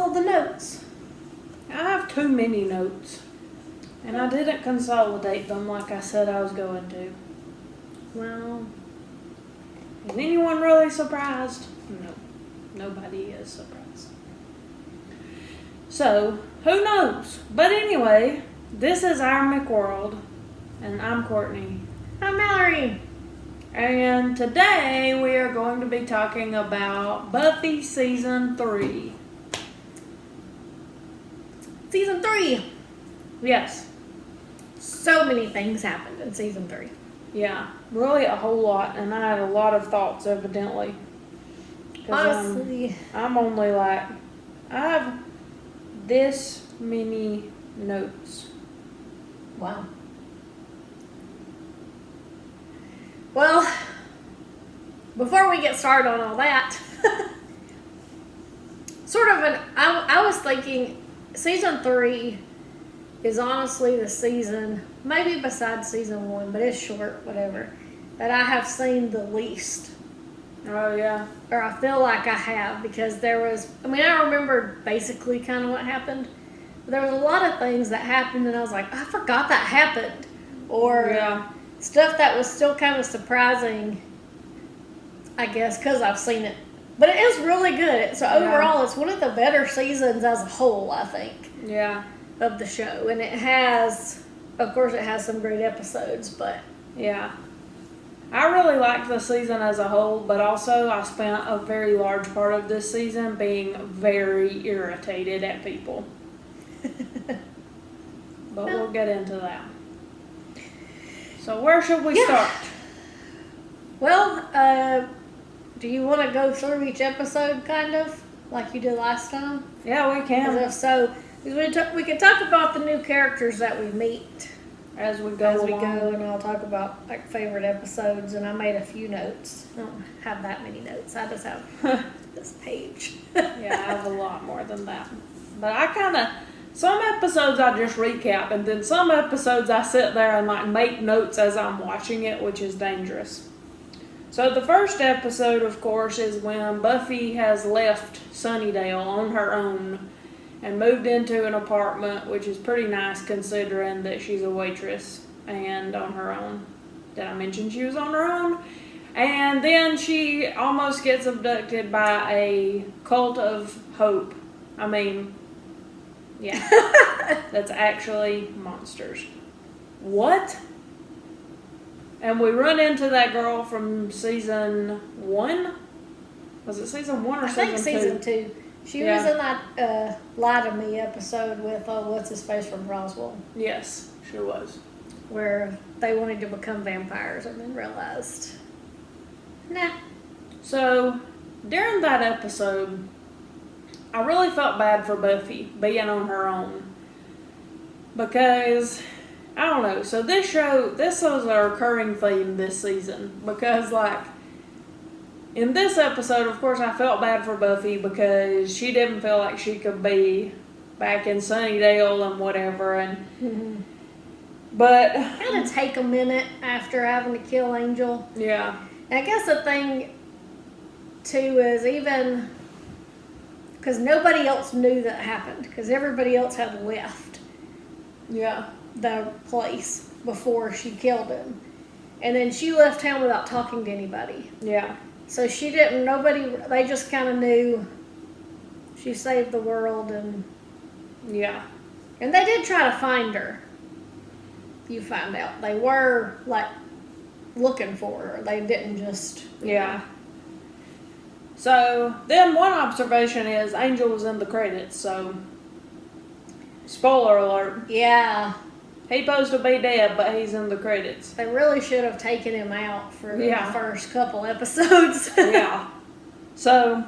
all the notes? I have too many notes. And I didn't consolidate them like I said I was going to. Well, Is anyone really surprised? No. Nobody is surprised. So, who knows? But anyway, this is our McWorld. And I'm Courtney. I'm Mallory. And today we are going to be talking about Buffy Season 3. Season 3. Yes. So many things happened in season 3. Yeah, really a whole lot. And I had a lot of thoughts, evidently. 'Cause Honestly. I'm only like, I have this many notes. Wow. Well, before we get started on all that, I was thinking season 3 is honestly the season, maybe besides season 1, but it's short, whatever, that I have seen the least. Oh, yeah. Or I feel like I have, because I remember basically kind of what happened. But there was a lot of things that happened, and I was like, I forgot that happened. Or stuff that was still kind of surprising, I guess, because I've seen it. But it is really good. So overall, it's one of the better seasons as a whole, I think. Yeah. Of the show. And it has, of course, it has some great episodes, but... Yeah. I really liked the season as a whole, but also I spent a very large part of this season being very irritated at people. But we'll get into that. So where should we start? Well, do you want to go through each episode, kind of, like you did last time? Yeah, we can. If so, we can talk about the new characters that we meet as we go along. and I'll talk about like favorite episodes. And I made a few notes. I don't have that many notes. I just have this page. Yeah, I have a lot more than that. But some episodes I just recap, and then some episodes I sit there and like make notes as I'm watching it, which is dangerous. So the first episode, of course, is when Buffy has left Sunnydale on her own and moved into an apartment, which is pretty nice considering that she's a waitress and on her own. Did I mention she was on her own? And then she almost gets abducted by a cult of hope. That's actually monsters. What? And we run into that girl from season 1? Was it season 1 or season 2? I think season 2. She was in that Lie to Me episode with, what's-his-face from Roswell. Yes, she was. Where they wanted to become vampires and then realized, nah. So, during that episode, I really felt bad for Buffy being on her own. Because, I don't know, so this was a recurring theme this season. Because, in this episode, of course, I felt bad for Buffy because she didn't feel like she could be back in Sunnydale and whatever. But it had to take a minute after having to kill Angel. Yeah. And I guess the thing, too, is even... Because nobody else knew that happened. Because everybody else had left. Yeah. The place before she killed him. And then she left town without talking to anybody. Yeah. So they just kind of knew she saved the world and... Yeah. And they did try to find her. You find out. They were, looking for her. They didn't just... Yeah. So, then one observation is Angel was in the credits, so... Spoiler alert. Yeah. He's supposed to be dead, but he's in the credits. They really should have taken him out for the first couple episodes. Yeah. So,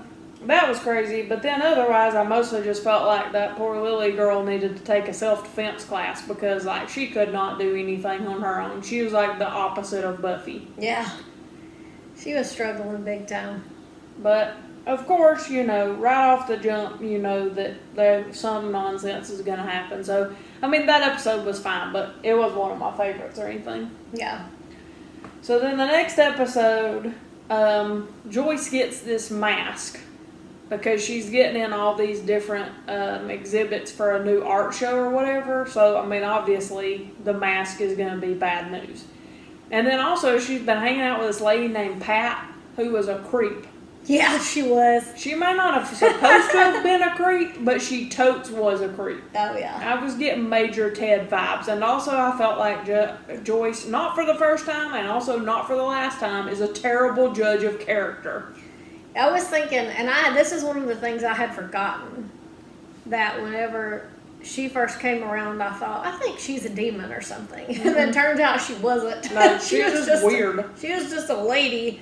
that was crazy. But then otherwise, I mostly just felt like that poor Lily girl needed to take a self-defense class because, she could not do anything on her own. She was, the opposite of Buffy. Yeah. She was struggling big time. But, of course, right off the jump, that some nonsense is going to happen. So, that episode was fine, but it was one of my favorites or anything. Yeah. So then the next episode, Joyce gets this mask because she's getting in all these different exhibits for a new art show or whatever. So, I mean, obviously, the mask is going to be bad news. And then also, she's been hanging out with this lady named Pat, who was a creep. Yeah, she was. She may not have supposed to have been a creep, but she totes was a creep. Oh, yeah. I was getting major Ted vibes. And also, I felt like Joyce, not for the first time and also not for the last time, is a terrible judge of character. I was thinking, and this is one of the things I had forgotten, that whenever she first came around, I thought, I think she's a demon or something. Mm-hmm. And then turns out she wasn't. No, she was just weird. She was just a lady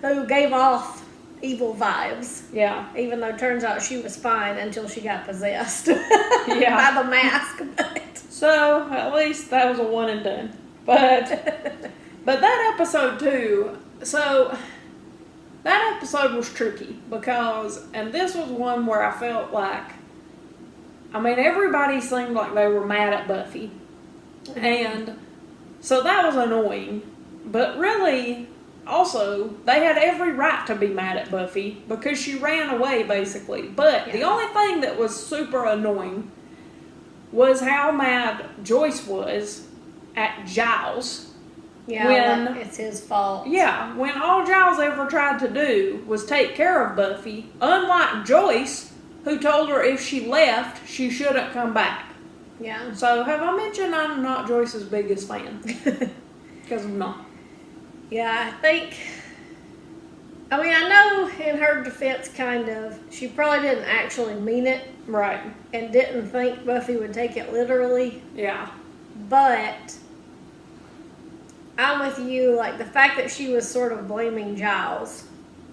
who gave off evil vibes. Yeah. Even though it turns out she was fine until she got possessed yeah. by the mask. So, at least that was a one and done. But that episode too, so that episode was tricky because, and this was one where I felt like, I mean, everybody seemed like they were mad at Buffy. And so that was annoying. But really, also, they had every right to be mad at Buffy because she ran away, basically. But the only thing that was super annoying was how mad Joyce was at Giles. Yeah, when it's his fault. Yeah, when all Giles ever tried to do was take care of Buffy, unlike Joyce, who told her if she left, she shouldn't come back. Yeah. So, have I mentioned I'm not Joyce's biggest fan? Because I'm not. Yeah, I know in her defense, kind of, she probably didn't actually mean it. Right. And didn't think Buffy would take it literally. Yeah. But I'm with you, like, the fact that she was sort of blaming Giles.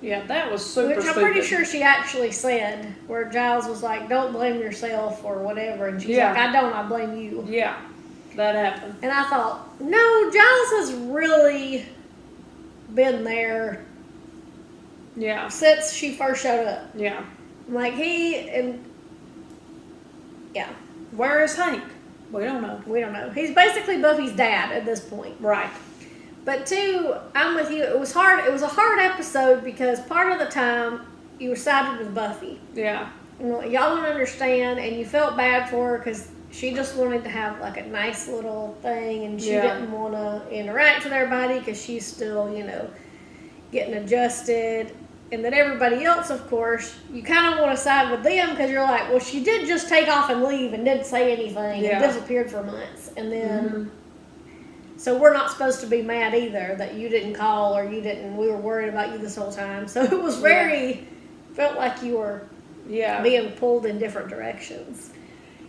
Yeah, that was super Which I'm pretty sure she actually said, where Giles was like, don't blame yourself or whatever. And she's like, I blame you. Yeah, that happened. And I thought, no, Giles has really been there since she first showed up. Yeah. Like, Where is Hank? We don't know. He's basically Buffy's dad at this point. Right. But two, I'm with you. It was hard. It was a hard episode because part of the time you were sided with Buffy. Yeah. Y'all don't understand, and you felt bad for her because she just wanted to have like a nice little thing, and she didn't want to interact with everybody because she's still, getting adjusted. And then everybody else, of course, you kind of want to side with them because you're like, well, she did just take off and leave and didn't say anything and disappeared for months. And then, so we're not supposed to be mad either that you didn't call or we were worried about you this whole time. So it was felt like you were being pulled in different directions.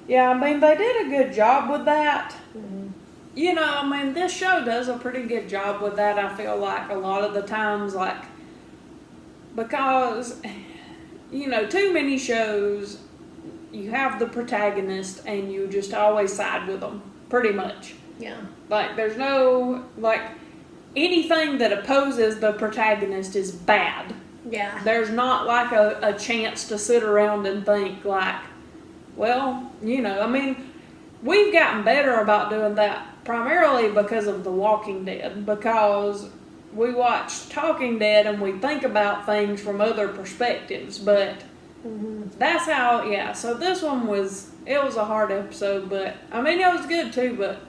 Yeah, I mean, they did a good job with that. Mm-hmm. This show does a pretty good job with that, I feel like, a lot of the times, like, because, too many shows, you have the protagonist and you just always side with them, pretty much. Yeah. Like, there's no, anything that opposes the protagonist is bad. Yeah. There's not, a chance to sit around and think, well, we've gotten better about doing that primarily because of The Walking Dead, because we watch Talking Dead and we think about things from other perspectives, but that's how, so this one was a hard episode, but, it was good too, but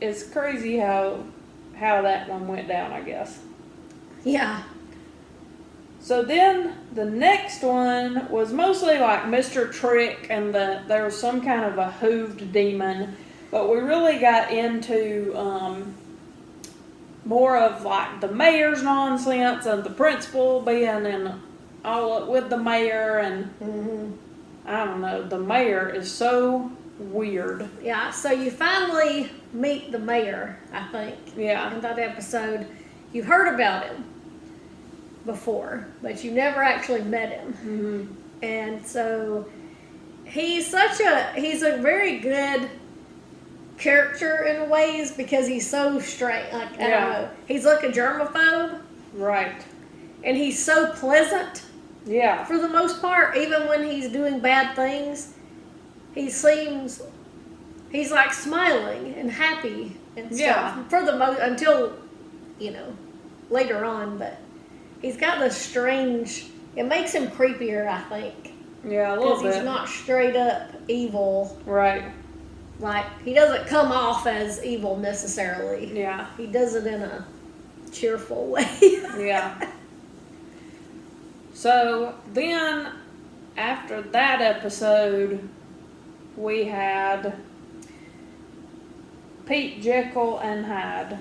it's crazy how that one went down, I guess. Yeah. So then the next one was mostly like Mr. Trick and there was some kind of a hooved demon, but we really got into more of like the mayor's nonsense and the principal being in all with the mayor and I don't know, the mayor is so weird. Yeah, so you finally meet the mayor, I think. Yeah. In that episode. You've heard about him before, but you never actually met him. Mm-hmm. And so he's a very good character in ways because he's so straight. Like, I don't know. He's like a germaphobe. Right. And he's so pleasant. Yeah. For the most part, even when he's doing bad things, he's like smiling and happy and stuff. Yeah. For the most, until, later on, but he's got this strange it makes him creepier, I think. Yeah, a little bit. Because he's not straight up evil. Right. Like, he doesn't come off as evil necessarily. Yeah. He does it in a cheerful way. Yeah. So then, after that episode, we had Pete, Jekyll, and Hyde,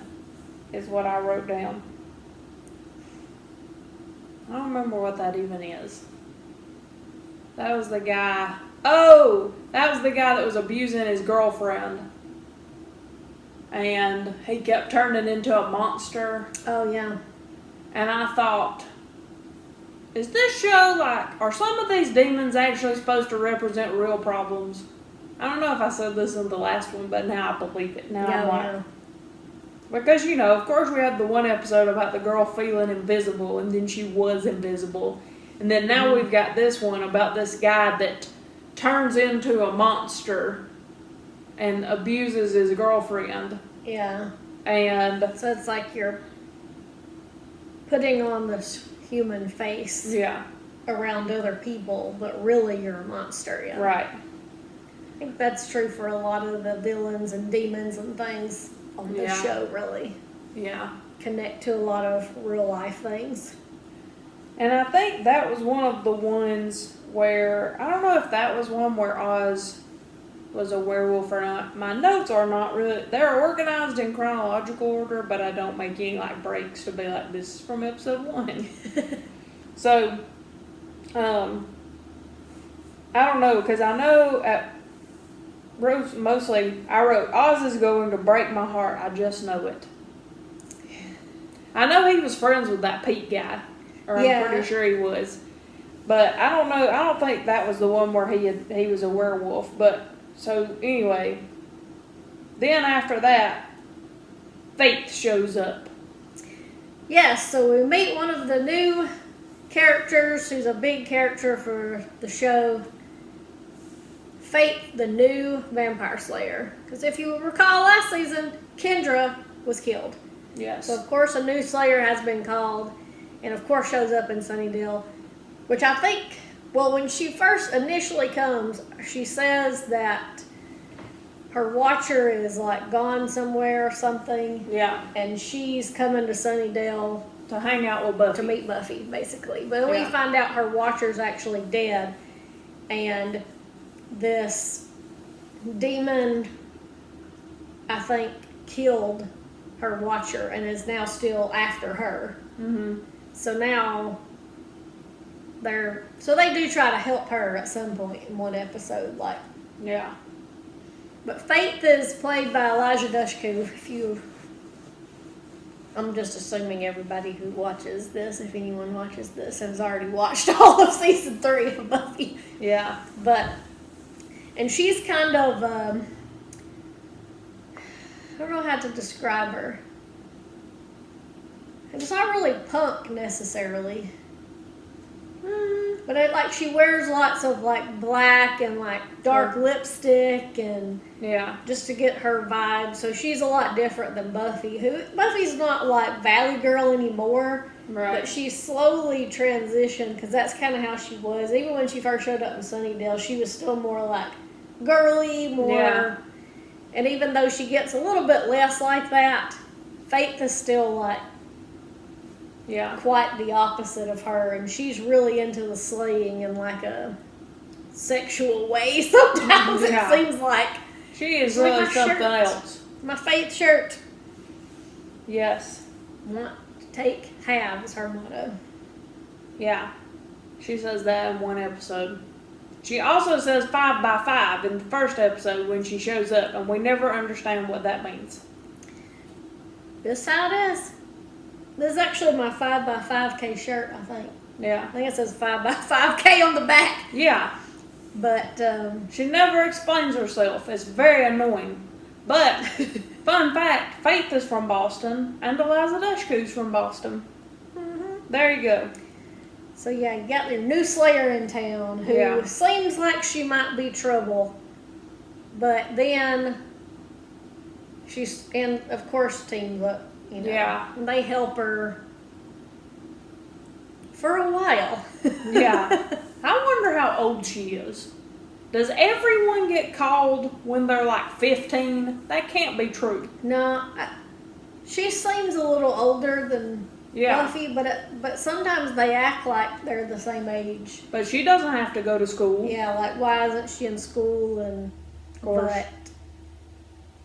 is what I wrote down. I don't remember what that even is. That was the guy. Oh! That was the guy that was abusing his girlfriend. And he kept turning into a monster. Oh, yeah. And I thought, is this show like, are some of these demons actually supposed to represent real problems? I don't know if I said this in the last one, but now I believe it. Now I'm like, because, you know, of course we had the one episode about the girl feeling invisible, and then she was invisible. And then now we've got this one about this guy that turns into a monster and abuses his girlfriend. Yeah. And so it's like you're putting on this human face around other people, but really you're a monster. Yeah. Right. I think that's true for a lot of the villains and demons and things on this show, really. Yeah. Connect to a lot of real life things. And I think that was one of the ones where, I don't know if that was one where Oz was a werewolf or not. My notes are not really, they're organized in chronological order, but I don't make any like breaks to be like, this is from episode 1. So, I don't know, because I know mostly I wrote, Oz is going to break my heart, I just know it. I know he was friends with that Pete guy, or I'm pretty sure he was. But I don't know, I don't think that was the one where he was a werewolf. But, so anyway, then after that, Faith shows up. Yes, so we meet one of the new characters who's a big character for the show. Faith, the new vampire slayer. Because if you recall last season, Kendra was killed. Yes. So of course a new slayer has been called, and of course shows up in Sunnydale, which I think, well, when she first initially comes, she says that her watcher is like gone somewhere or something. Yeah. And she's coming to Sunnydale to hang out with Buffy. To meet Buffy, basically. But then we find out her watcher's actually dead, and this demon, I think, killed her watcher and is now still after her. Mm-hmm. So now they do try to help her at some point in one episode, like. Yeah. But Faith is played by Elijah Dushku. I'm just assuming everybody who watches this, if anyone watches this, has already watched all of season 3 of Buffy. Yeah. And she's kind of, I don't know how to describe her. It's not really punk necessarily. But she wears lots of like black and like dark lipstick and just to get her vibe. So she's a lot different than Buffy. Buffy's not like Valley Girl anymore. Right. But she slowly transitioned because that's kind of how she was. Even when she first showed up in Sunnydale, she was still more like girly, more. Yeah. And even though she gets a little bit less like that, Faith is still like quite the opposite of her. And she's really into the slaying in like a sexual way sometimes. It seems like. She is really something else. My Faith shirt. Yes. Want to take, have is her motto. Yeah. She says that in one episode. She also says 5 by 5 in the first episode when she shows up, and we never understand what that means. This how it is. This is actually my 5 by 5K shirt, I think. Yeah. I think it says 5 by 5K on the back. Yeah. But, she never explains herself. It's very annoying. But, fun fact, Faith is from Boston, and Eliza Dushku's from Boston. Mm-hmm. There you go. So, yeah, you got your new Slayer in town, who seems like she might be trouble. But then, and of course, teams up, you know. Yeah. And they help her For a while. Yeah. I wonder how old she is. Does everyone get called when they're like 15? That can't be true. No, she seems a little older than Buffy, but sometimes they act like they're the same age. But she doesn't have to go to school. Yeah, like why isn't she in school? And Of course. but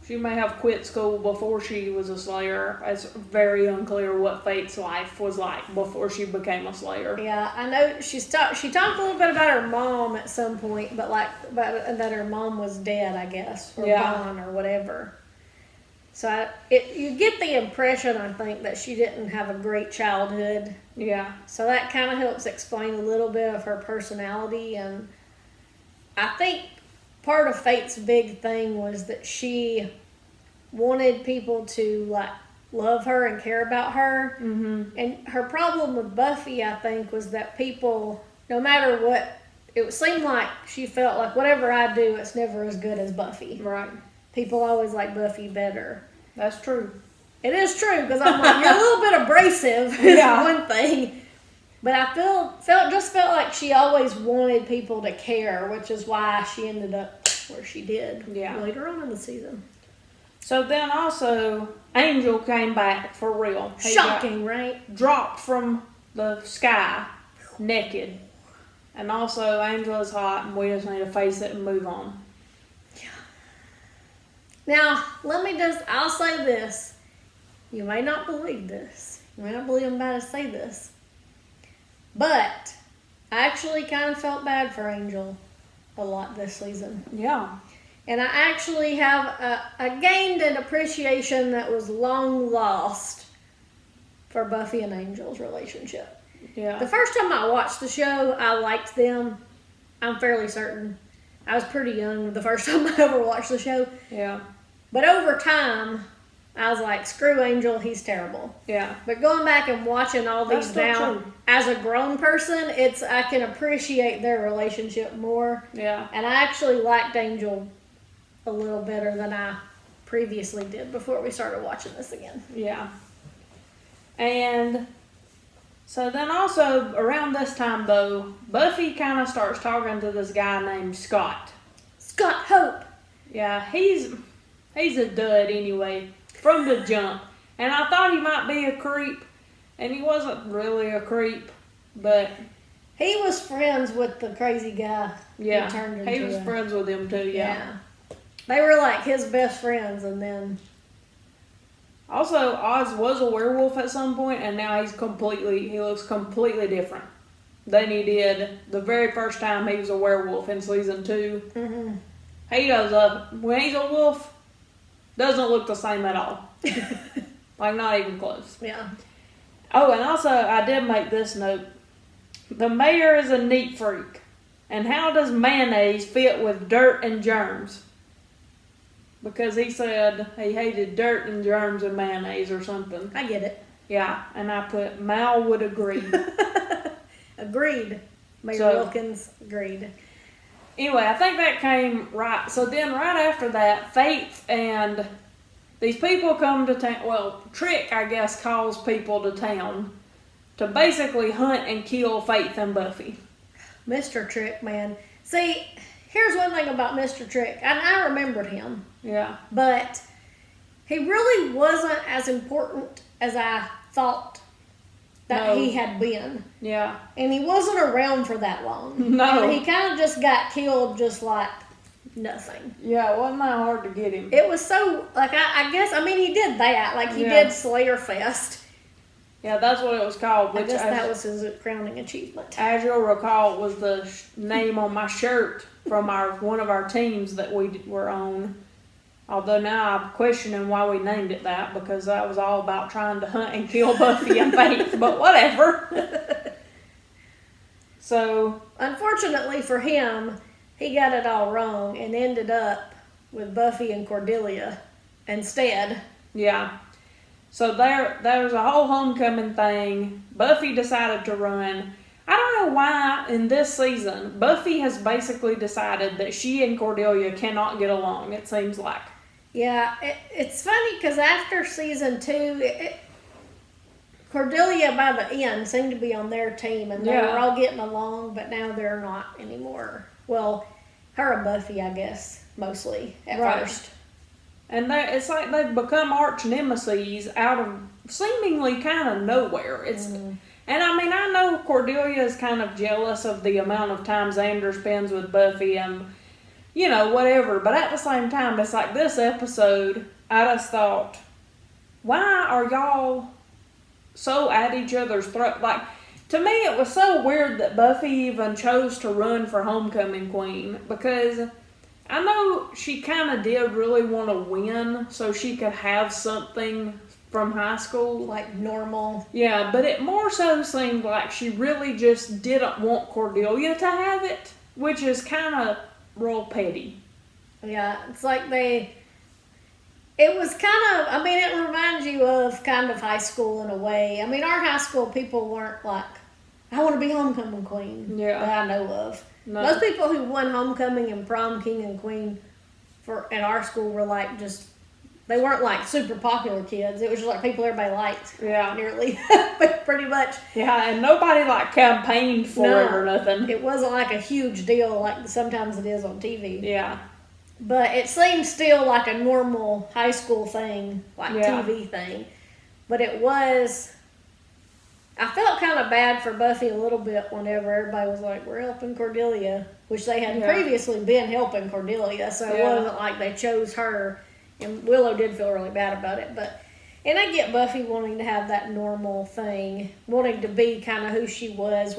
She may have quit school before she was a Slayer. It's very unclear what Fate's life was like before she became a Slayer. yeah, I know she talked a little bit about her mom at some point, but that her mom was dead, I guess, or gone or whatever. So you get the impression, I think, that she didn't have a great childhood. Yeah. So that kind of helps explain a little bit of her personality, and I think part of Fate's big thing was that she wanted people to like love her and care about her. Mm-hmm. And her problem with Buffy, I think, was that people, no matter what, it seemed like she felt like whatever I do, it's never as good as Buffy. Right. People always like Buffy better. That's true. It is true, because I'm like, you're a little bit abrasive, is one thing. But I felt like she always wanted people to care, which is why she ended up where she did later on in the season. So then also, Angel came back for real. He Shocking, right? Dropped from the sky, naked. And also, Angel is hot, and we just need to face it and move on. Yeah. Now, I'll say this. You may not believe this. You may not believe I'm about to say this. But I actually kind of felt bad for Angel a lot this season. Yeah. And I actually have I gained an appreciation that was long lost for Buffy and Angel's relationship. Yeah. The first time I watched the show, I liked them. I'm fairly certain. I was pretty young the first time I ever watched the show. Yeah. But over time, I was like, screw Angel, he's terrible. Yeah. But going back and watching all these now, as a grown person, I can appreciate their relationship more. Yeah. And I actually liked Angel a little better than I previously did before we started watching this again. Yeah. And so then also around this time though, Buffy kind of starts talking to this guy named Scott. Scott Hope. Yeah, he's a dud anyway, from the jump. And I thought he might be a creep, and he wasn't really a creep, but he was friends with the crazy guy. Yeah, he was friends with him too. Yeah. They were like his best friends, and then also Oz was a werewolf at some point, and now he looks completely different than he did the very first time he was a werewolf in season 2. Mm-hmm. He goes up when he's a wolf. Doesn't look the same at all. Like, not even close. Yeah. Oh, and also, I did make this note. The mayor is a neat freak. And how does mayonnaise fit with dirt and germs? Because he said he hated dirt and germs and mayonnaise or something. I get it. Yeah, and I put, Mal would agree. Agreed. Mayor Wilkins agreed. Anyway, I think that came right. So then right after that, Faith and these people come to town. Well, Trick, I guess, calls people to town to basically hunt and kill Faith and Buffy. Mr. Trick, man. See, here's one thing about Mr. Trick. I remembered him. Yeah. But he really wasn't as important as I thought that he had been. Yeah. And he wasn't around for that long. No. And he kind of just got killed just like nothing. Yeah, it wasn't that hard to get him. It was so, like, I guess, I mean, he did that. Like, he did Slayer Fest. Yeah, that's what it was called. I guess that was his crowning achievement. As you'll recall, was the name on my shirt from one of our teams that we were on. Although now I'm questioning why we named it that, because that was all about trying to hunt and kill Buffy and Faith, but whatever. So, unfortunately for him, he got it all wrong and ended up with Buffy and Cordelia instead. Yeah. So there's a whole homecoming thing. Buffy decided to run. I don't know why in this season, Buffy has basically decided that she and Cordelia cannot get along, it seems like. Yeah, it's funny because after season 2, Cordelia by the end seemed to be on their team, and they Yeah. were all getting along, but now they're not anymore. Well, her and Buffy, I guess, mostly at Right. first. And it's like they've become arch nemesis out of seemingly kind of nowhere. And I mean, I know Cordelia is kind of jealous of the amount of time Xander spends with Buffy and, you know, whatever. But at the same time, it's like this episode, I just thought, why are y'all so at each other's throat? Like, to me, it was so weird that Buffy even chose to run for homecoming queen, because I know she kind of did really want to win so she could have something from high school. Like normal. Yeah, but it more so seemed like she really just didn't want Cordelia to have it, which is kind of real petty. Yeah, it's like it was kind of, I mean, it reminds you of kind of high school in a way. I mean, our high school people weren't like, I want to be homecoming queen. Yeah. That I know of. No. Most people who won homecoming and prom king and queen in our school were like just, they weren't like super popular kids. It was just like people everybody liked. Yeah. Nearly. Pretty much. Yeah, and nobody like campaigned for it or nothing. It wasn't like a huge deal like sometimes it is on TV. Yeah. But it seemed still like a normal high school thing, like TV thing. But it was, I felt kind of bad for Buffy a little bit whenever everybody was like, we're helping Cordelia, which they had previously been helping Cordelia, so it wasn't like they chose her. And Willow did feel really bad about it. And I get Buffy wanting to have that normal thing, wanting to be kind of who she was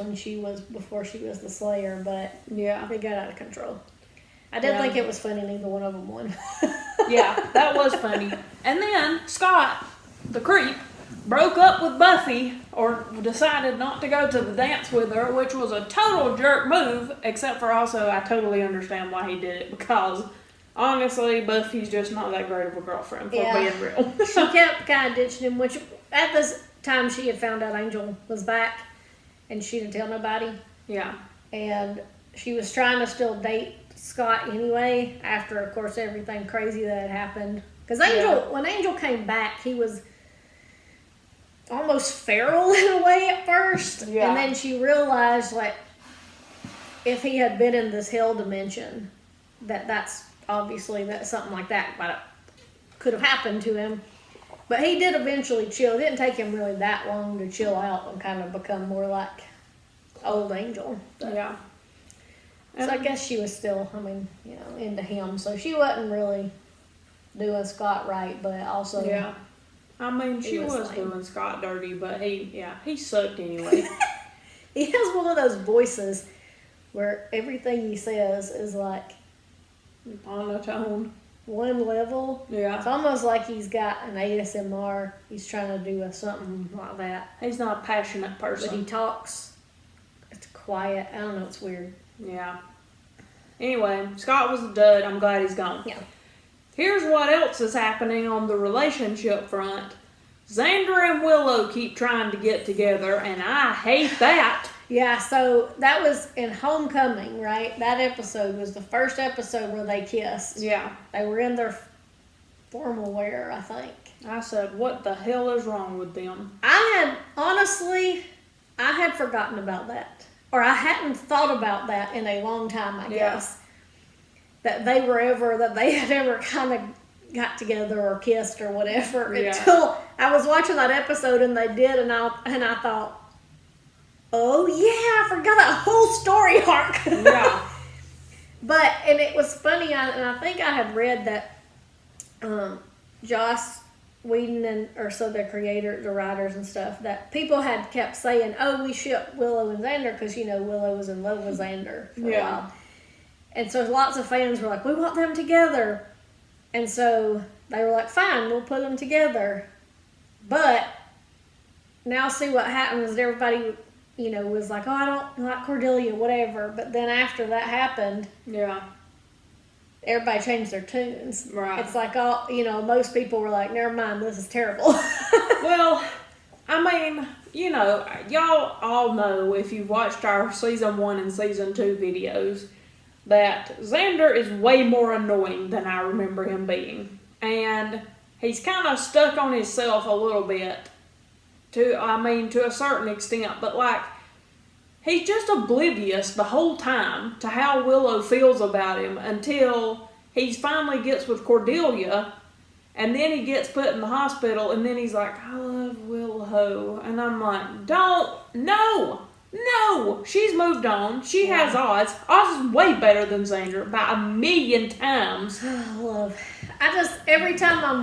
before she was the Slayer, but it got out of control. I didn't think it was funny neither one of them won. Yeah, that was funny. And then Scott, the creep, broke up with Buffy, or decided not to go to the dance with her, which was a total jerk move, except for also I totally understand why he did it, because honestly, Buffy's just not that great of a girlfriend, for being real. She kept kind of ditching him, which at this time she had found out Angel was back, and she didn't tell nobody. Yeah. And she was trying to still date Scott anyway, after, of course, everything crazy that had happened. Because when Angel came back, he was almost feral in a way at first. Yeah. And then she realized, like, if he had been in this hell dimension, that's obviously that something like that could have happened to him. But he did eventually chill. It didn't take him really that long to chill out and kind of become more like old Angel. Yeah. So I guess she was still, into him. So she wasn't really doing Scott right, but also... Yeah. I mean, she was doing Scott dirty, but he sucked anyway. He has one of those voices where everything he says is like... monotone. One level. Yeah. It's almost like he's got an ASMR. He's trying to do something like that. He's not a passionate person. But he talks... It's quiet. I don't know. It's weird. Yeah. Anyway, Scott was a dud. I'm glad he's gone. Yeah. Here's what else is happening on the relationship front. Xander and Willow keep trying to get together, and I hate that. Yeah, so that was in Homecoming, right? That episode was the first episode where they kissed. Yeah. They were in their formal wear, I think. I said, what the hell is wrong with them? I had forgotten about that. Or I hadn't thought about that in a long time, I guess. That they had ever kind of got together or kissed or whatever until I was watching that episode and they did, and I thought, oh yeah, I forgot that whole story arc. Yeah. And it was funny, and I think I had read that Joss Whedon the creator, the writers and stuff, that people had kept saying, oh, we ship Willow and Xander because, Willow was in love with Xander for a while. And so lots of fans were like, we want them together. And so they were like, fine, we'll put them together. But now see what happens. Everybody, was like, oh, I don't like Cordelia, whatever. But then after that happened, everybody changed their tunes. Right. It's like, most people were like, never mind, this is terrible. Well, I mean, y'all all know if you've watched our season 1 and season 2 videos that Xander is way more annoying than I remember him being. And he's kind of stuck on himself a little bit to a certain extent, but like, he's just oblivious the whole time to how Willow feels about him until he finally gets with Cordelia, and then he gets put in the hospital, and then he's like, I love Willow. And I'm like, no, she's moved on. She has Oz. Oz is way better than Xander by 1,000,000 times. Every time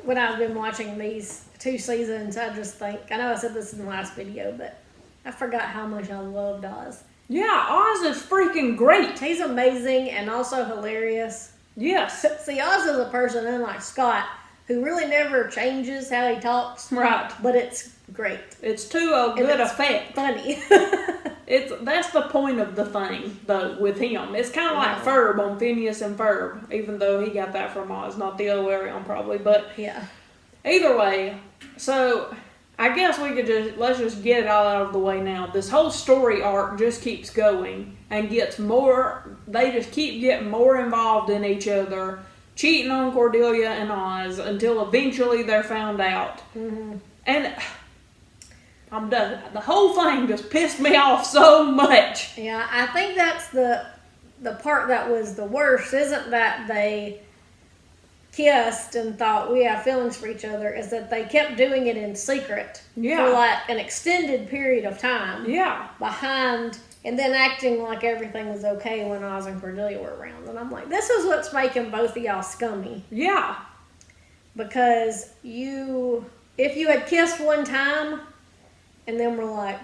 when I've been watching these 2 seasons, I just think, I know I said this in the last video, but I forgot how much I loved Oz. Yeah, Oz is freaking great. He's amazing and also hilarious. Yes. See, Oz is a person, unlike Scott, who really never changes how he talks. Right. But it's great. It's to a good effect. Funny. That's the point of the thing, though, with him. It's kind of like Ferb on Phineas and Ferb, even though he got that from Oz, not the other way around probably. But yeah. Either way, so I guess let's just get it all out of the way now. This whole story arc just keeps going and gets more, they just keep getting more involved in each other, cheating on Cordelia and Oz until eventually they're found out. Mm-hmm. And I'm done. The whole thing just pissed me off so much. Yeah, I think that's the part that was the worst. Isn't that they kissed and thought we have feelings for each other, is that they kept doing it in secret for like an extended period of time. Yeah. Behind, and then acting like everything was okay when Oz and Cordelia were around. And I'm like, this is what's making both of y'all scummy. Yeah. Because if you had kissed one time and then were like,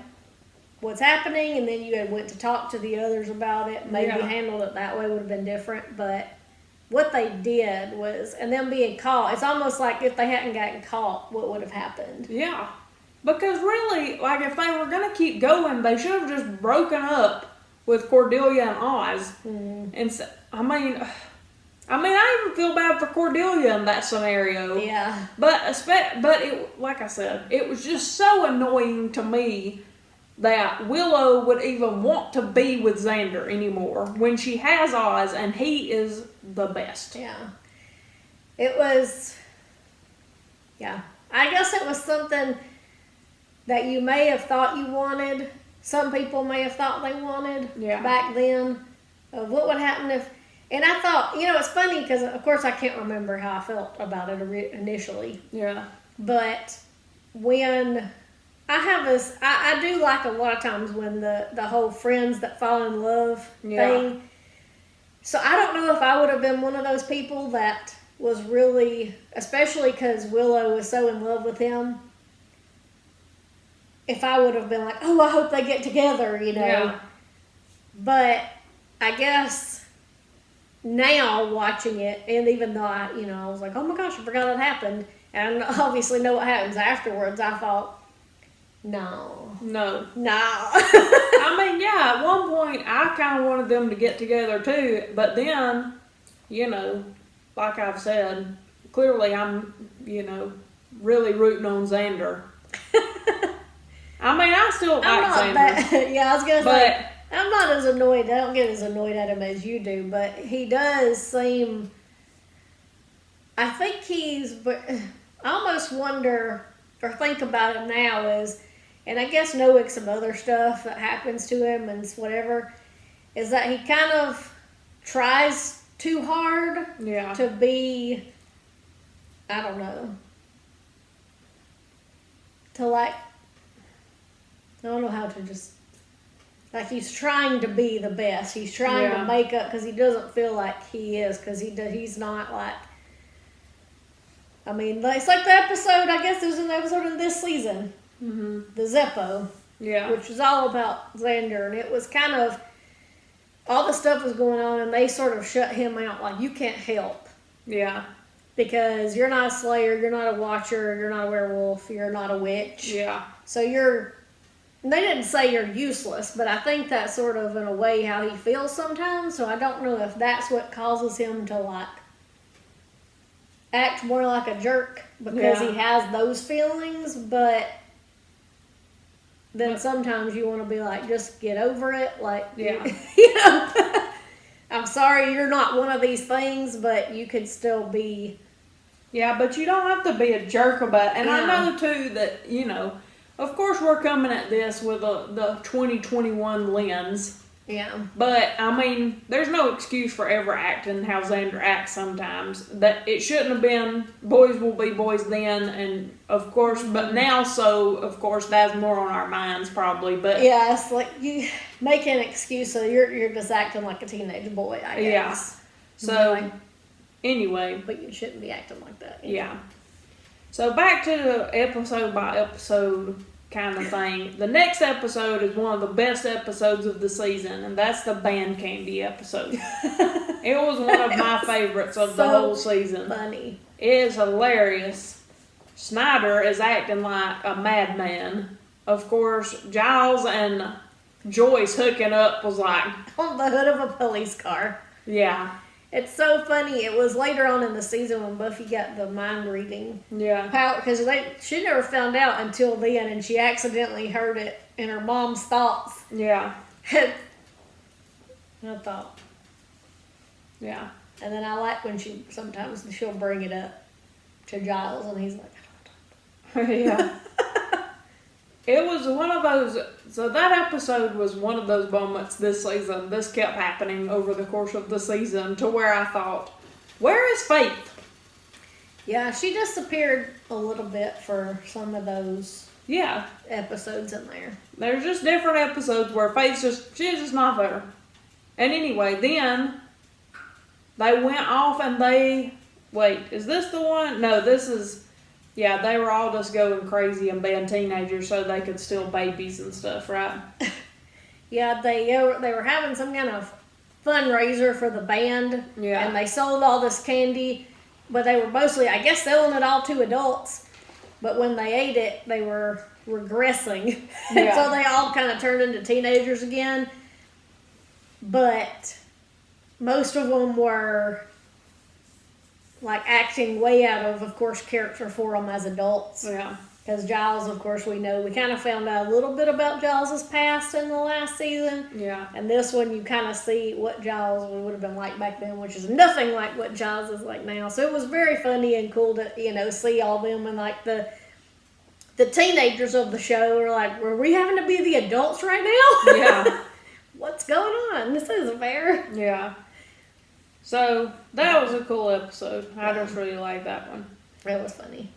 what's happening? And then you had went to talk to the others about it, maybe handled it that way would have been different. But what they did was, and them being caught, it's almost like if they hadn't gotten caught, what would have happened? Yeah. Because really, like, if they were going to keep going, they should have just broken up with Cordelia and Oz. Mm. And so, I mean, I even feel bad for Cordelia in that scenario. Yeah. But it, like I said, it was just so annoying to me that Willow would even want to be with Xander anymore when she has Oz and he is the best. Yeah. It was, I guess it was something that you may have thought you wanted. Some people may have thought they wanted back then. Of what would happen if, and I thought, it's funny because of course I can't remember how I felt about it initially. Yeah. But when I have this, I do like a lot of times when the whole friends that fall in love thing. So I don't know if I would have been one of those people that was really, especially because Willow was so in love with him, if I would have been like, oh, I hope they get together, Yeah. But I guess now watching it, and even though I was like, oh my gosh, I forgot it happened, and I obviously know what happens afterwards, I thought, no. I mean, at one point I kind of wanted them to get together too, but then, like I've said, clearly I'm, really rooting on Xander. I mean, I still like Xander. I was going to say, I'm not as annoyed. I don't get as annoyed at him as you do, but he does seem, I think I almost wonder, or think about him now as, and I guess knowing some other stuff that happens to him and whatever, is that he kind of tries too hard to be, I don't know, to like, I don't know how to just, like he's trying to be the best. He's trying to make up because he doesn't feel like he is, because he's not like, I mean, it's like the episode, I guess there's an episode in this season, the Zeppo, which was all about Xander, and it was kind of, all the stuff was going on, and they sort of shut him out, like, you can't help. Yeah. Because you're not a slayer, you're not a watcher, you're not a werewolf, you're not a witch. Yeah. So they didn't say you're useless, but I think that's sort of, in a way, how he feels sometimes, so I don't know if that's what causes him to, like, act more like a jerk because he has those feelings, but then sometimes you want to be like, just get over it, like, I'm sorry you're not one of these things, but you could still be Yeah, but you don't have to be a jerk about it. And I know, too, that, of course we're coming at this with the 2021 lens. Yeah. But, I mean, there's no excuse for ever acting how Xander acts sometimes. That it shouldn't have been boys will be boys then, and of course, but now, so, of course, that's more on our minds probably. But yeah, it's like you make an excuse, so you're just acting like a teenage boy, I guess. Yeah. So, anyway. But you shouldn't be acting like that. Yeah. So, back to the episode by episode kind of thing. The next episode is one of the best episodes of the season, and that's the band candy episode. It was one of my favorites of the whole season. Funny. It is hilarious. Snyder is acting like a madman. Of course, Giles and Joyce hooking up was like on the hood of a police car. Yeah. It's so funny. It was later on in the season when Buffy got the mind reading power, because she never found out until then, and she accidentally heard it in her mom's thoughts. Yeah. I thought. Yeah. And then I like when sometimes she'll bring it up to Giles, and he's like, yeah. It was one of those, so that episode was one of those moments this season. This kept happening over the course of the season to where I thought, where is Faith? Yeah, she disappeared a little bit for some of those episodes in there. There's just different episodes where Faith's she's just not there. And anyway, then they went off and wait, is this the one? No, this is... Yeah, they were all just going crazy and being teenagers so they could steal babies and stuff, right? Yeah, they were having some kind of fundraiser for the band. Yeah. And they sold all this candy, but they were mostly, I guess, selling it all to adults. But when they ate it, they were regressing. Yeah. So they all kind of turned into teenagers again. But most of them were... like acting way out of course, character for them as adults. Yeah. Because Giles, of course, we kind of found out a little bit about Giles' past in the last season. Yeah. And this one, you kind of see what Giles would have been like back then, which is nothing like what Giles is like now. So it was very funny and cool to, see all them and like the teenagers of the show are like, were we having to be the adults right now? Yeah. What's going on? This isn't fair. Yeah. So, that was a cool episode. I just really liked that one. It was funny.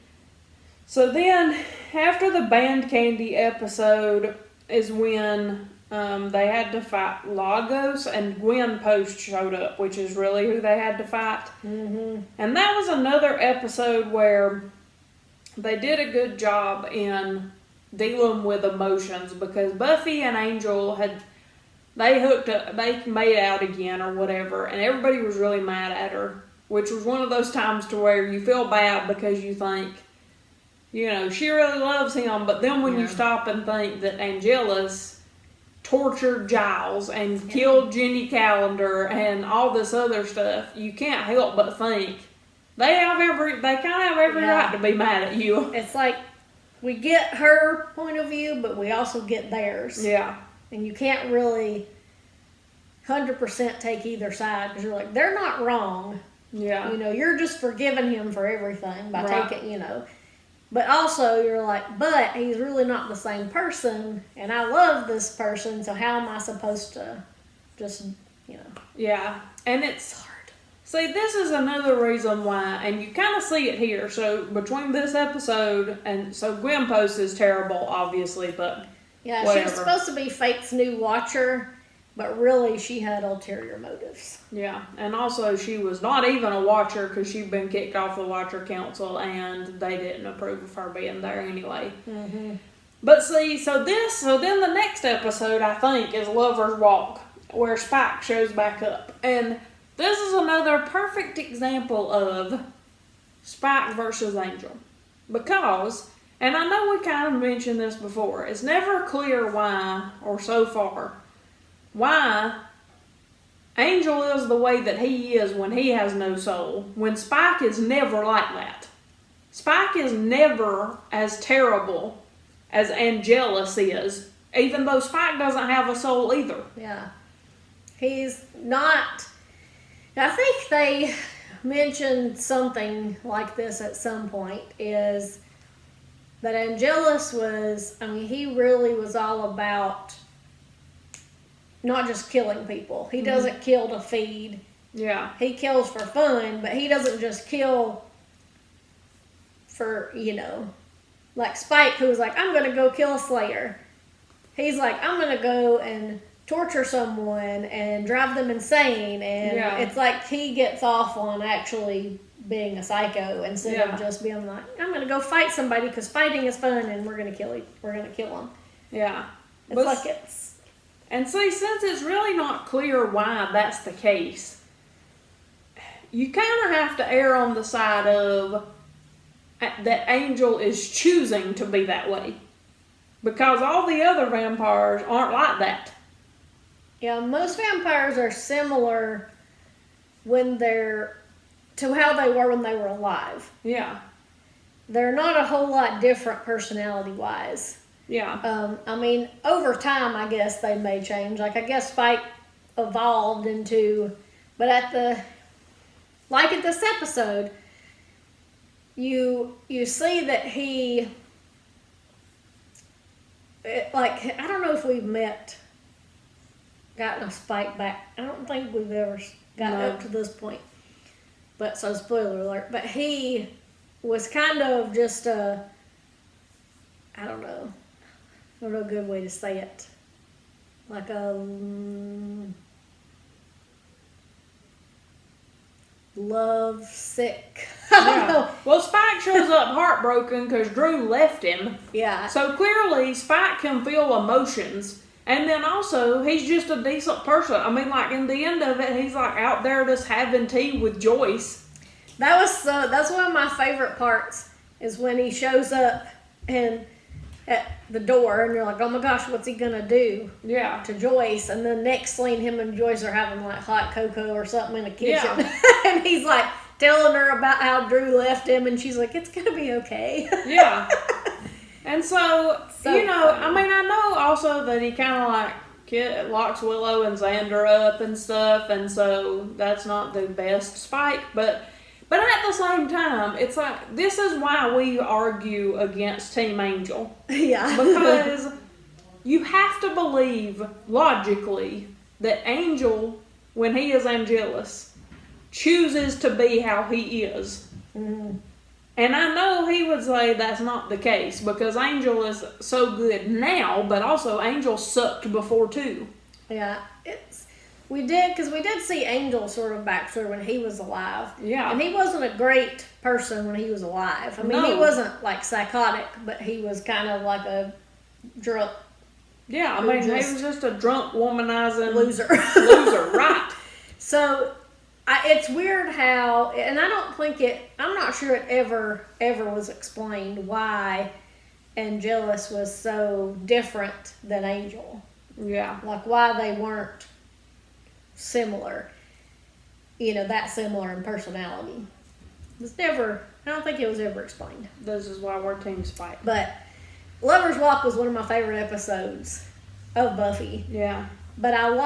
So then, after the band candy episode is when they had to fight Lagos, and Gwen Post showed up, which is really who they had to fight. Mm-hmm. And that was another episode where they did a good job in dealing with emotions, because Buffy and Angel they hooked up, they made out again or whatever, and everybody was really mad at her, which was one of those times to where you feel bad because you think, she really loves him, but then when you stop and think that Angelus tortured Giles and killed Jenny Calendar and all this other stuff, you can't help but think they kind of have every right to be mad at you. It's like we get her point of view, but we also get theirs. Yeah. And you can't really 100% take either side, because you're like, they're not wrong. Yeah. You're just forgiving him for everything by taking, But also you're like, but he's really not the same person, and I love this person, so how am I supposed to just, Yeah. And it's hard. See, this is another reason why, and you kind of see it here. So between this episode, and so Gwen Post is terrible, obviously, but... Yeah, whatever. She was supposed to be Fate's new watcher, but really she had ulterior motives. Yeah, and also she was not even a watcher because she'd been kicked off the Watcher Council and they didn't approve of her being there anyway. Mm-hmm. But see, so then the next episode, I think, is Lover's Walk, where Spike shows back up. And this is another perfect example of Spike versus Angel. Because... and I know we kind of mentioned this before. It's never clear why, or so far, why Angel is the way that he is when he has no soul, when Spike is never like that. Spike is never as terrible as Angelus is, even though Spike doesn't have a soul either. Yeah. He's not... I think mentioned something like this at some point, is that Angelus was, I mean, he really was all about not just killing people. He doesn't kill to feed. Yeah. He kills for fun, but he doesn't just kill for, like Spike, who was like, I'm going to go kill a Slayer. He's like, I'm going to go and torture someone and drive them insane. And it's like he gets off on actually being a psycho instead of just being like, I'm going to go fight somebody because fighting is fun and we're going to kill him. Yeah. It's And see, since it's really not clear why that's the case, you kind of have to err on the side of that Angel is choosing to be that way. Because all the other vampires aren't like that. Yeah, most vampires are similar to how they were when they were alive. Yeah. They're not a whole lot different personality-wise. Yeah. I mean, over time, I guess they may change. Like, I guess Spike evolved into, but at this episode, you see that I don't know if we've gotten a Spike back. I don't think we've ever gotten up to this point. But, so spoiler alert, but he was kind of just I don't know a good way to say it. Like love sick. I don't know. Well, Spike shows up heartbroken because Drew left him. Yeah. So clearly, Spike can feel emotions. And then also, he's just a decent person. I mean, like, in the end of it, he's, like, out there just having tea with Joyce. That's one of my favorite parts, is when he shows up and at the door, and you're like, oh my gosh, what's he gonna do? Yeah. To Joyce, and then next scene, him and Joyce are having, like, hot cocoa or something in the kitchen. Yeah. And he's, like, telling her about how Drew left him, and she's like, it's gonna be okay. Yeah. And so funny. I mean, I know also that he kind of like locks Willow and Xander up and stuff, and so that's not the best Spike, but at the same time, it's like, this is why we argue against Team Angel. Yeah. Because you have to believe, logically, that Angel, when he is Angelus, chooses to be how he is. Mm-hmm. And I know he would say that's not the case, because Angel is so good now, but also Angel sucked before too. Yeah, we did see Angel sort of backstory when he was alive. Yeah. And he wasn't a great person when he was alive. I mean, he wasn't like psychotic, but he was kind of like a drunk. Yeah, I mean, he was just a drunk, womanizing loser. Loser, right. So, it's weird how, and I'm not sure it ever was explained why Angelus was so different than Angel. Yeah. Like, why they weren't similar, that similar in personality. I don't think it was ever explained. This is why we're Team Spike. But Lover's Walk was one of my favorite episodes of Buffy. Yeah. But of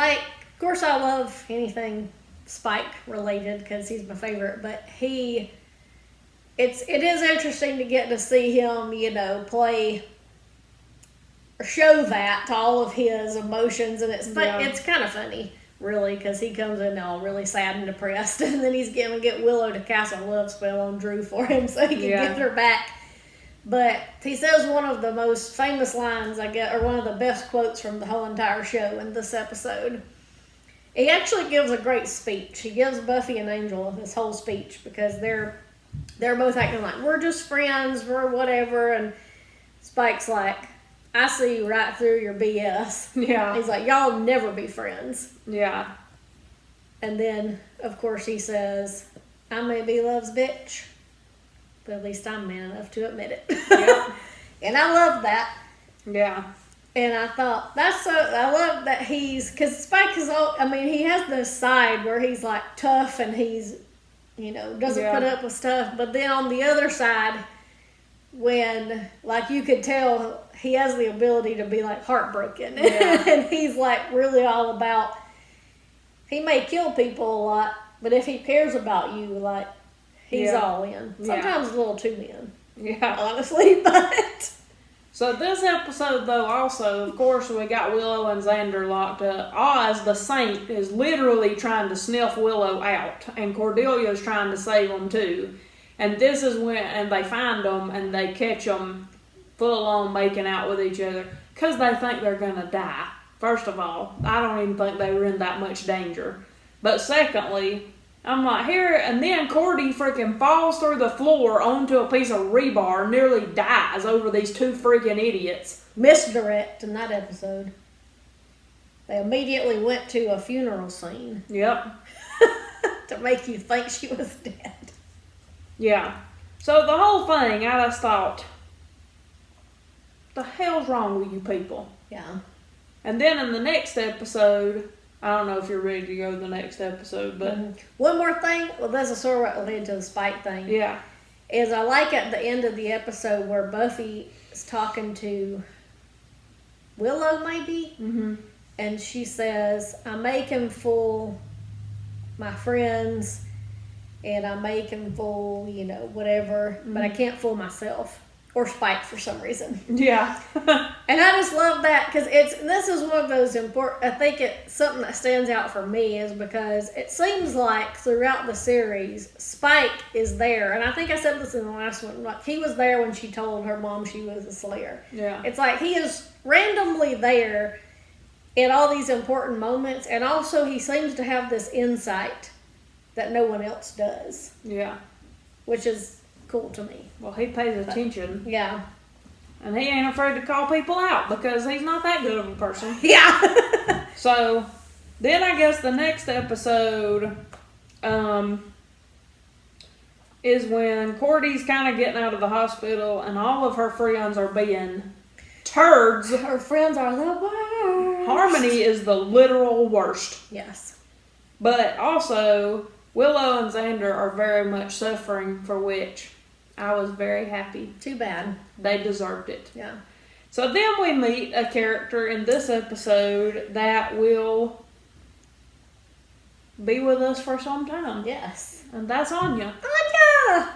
course I love anything Spike related because he's my favorite, but it is interesting to get to see him, play or show that to all of his emotions, and it's kind of funny, really, because he comes in all really sad and depressed, and then he's going to get Willow to cast a love spell on Drew for him so he can get her back. But he says one of the most famous lines, or one of the best quotes from the whole entire show in this episode. He actually gives a great speech. He gives Buffy and Angel this whole speech because they're both acting like, we're just friends, we're whatever, and Spike's like, I see right through your BS. Yeah. He's like, y'all never be friends. Yeah. And then, of course, he says, I may be love's bitch, but at least I'm man enough to admit it. Yeah. And I love that. Yeah. And I thought, I love that because Spike he has this side where he's like tough and he's, doesn't put up with stuff. But then on the other side, when, like, you could tell he has the ability to be like heartbroken. Yeah. And he's like really all about, he may kill people a lot, But if he cares about you, like, he's Yeah. all in. Sometimes a little too in. Yeah. Honestly, but... So this episode, though, also, of course, we got Willow and Xander locked up. Oz, the Saint, is literally trying to sniff Willow out, and Cordelia's trying to save them, too. And this is when, and they find them, and they catch them full on making out with each other, because they think they're going to die. First of all, I don't even think they were in that much danger. But secondly, I'm like, here, and then Cordy freaking falls through the floor onto a piece of rebar, nearly dies over these two freaking idiots. Misdirect in that episode. They immediately went to a funeral scene. Yep. To make you think she was dead. Yeah. So the whole thing, I just thought, the hell's wrong with you people? Yeah. And then in the next episode, I don't know if you're ready to go to the next episode, but... One more thing, well, this is sort of what led to the Spike thing. Yeah. Is I like at the end of the episode where Buffy is talking to Willow, maybe? Mm-hmm. And she says, I make him fool my friends, and I make him fool, whatever, but I can't fool myself. Or Spike for some reason. Yeah. And I just love that because this is one of those important, I think it's something that stands out for me is because it seems like throughout the series, Spike is there. And I think I said this in the last one, like he was there when she told her mom she was a Slayer. Yeah. It's like he is randomly there in all these important moments. And also he seems to have this insight that no one else does. Yeah. Which is cool to me. Well, he pays attention. Yeah. And he ain't afraid to call people out because he's not that good of a person. Yeah. So, then I guess the next episode is when Cordy's kind of getting out of the hospital and all of her friends are being turds. Her friends are the worst. Harmony is the literal worst. Yes. But also, Willow and Xander are very much suffering, for which I was very happy. Too bad. They deserved it. Yeah. So then we meet a character in this episode that will be with us for some time. Yes. And that's Anya. Anya!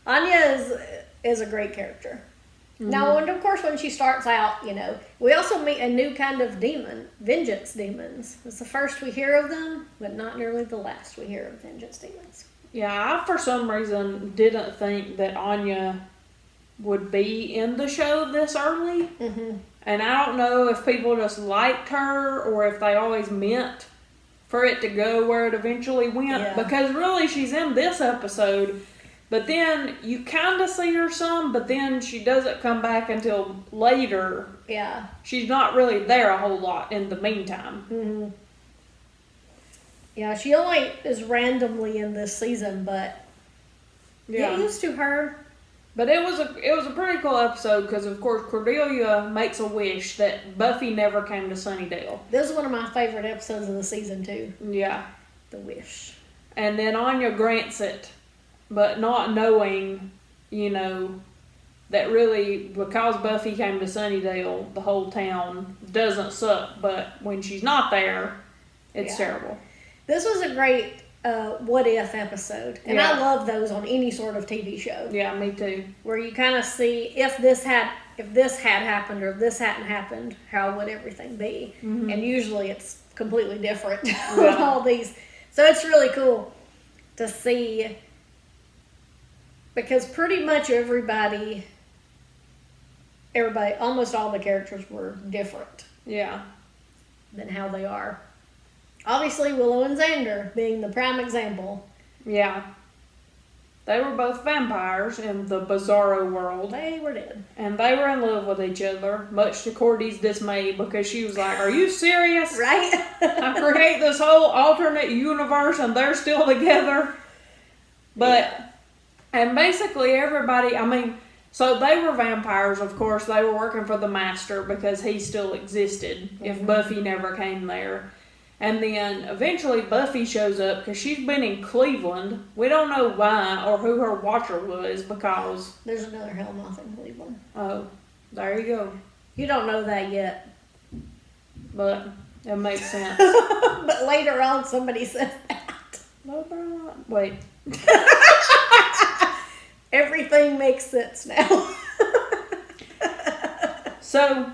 Anya is a great character. Mm-hmm. Now, and of course, when she starts out, we also meet a new kind of demon, vengeance demons. It's the first we hear of them, but not nearly the last we hear of vengeance demons. Yeah, I for some reason didn't think that Anya would be in the show this early. Mm-hmm. And I don't know if people just liked her or if they always meant for it to go where it eventually went. Yeah. Because really she's in this episode, but then you kind of see her some, but then she doesn't come back until later. Yeah. She's not really there a whole lot in the meantime. Mm-hmm. Yeah, she only is randomly in this season, but get used to her. But it was a pretty cool episode because, of course, Cordelia makes a wish that Buffy never came to Sunnydale. This is one of my favorite episodes of the season, too. Yeah. The wish. And then Anya grants it, but not knowing, that really, because Buffy came to Sunnydale, the whole town doesn't suck. But when she's not there, it's terrible. This was a great what if episode. And I love those on any sort of TV show. Yeah, me too. Where you kind of see if this had happened or if this hadn't happened, how would everything be? Mm-hmm. And usually it's completely different with all these. So it's really cool to see because pretty much everybody, almost all the characters were different. Yeah. Than how they are. Obviously, Willow and Xander being the prime example. Yeah. They were both vampires in the Bizarro world. They were dead. And they were in love with each other, much to Cordy's dismay, because she was like, are you serious? Right? I create this whole alternate universe and they're still together. But, and basically everybody, so they were vampires, of course. They were working for the Master because he still existed if Buffy never came there. And then eventually Buffy shows up because she's been in Cleveland. We don't know why or who her watcher was because... There's another Hellmouth in Cleveland. Oh, there you go. You don't know that yet. But it makes sense. But later on somebody says that. Wait. Everything makes sense now. So,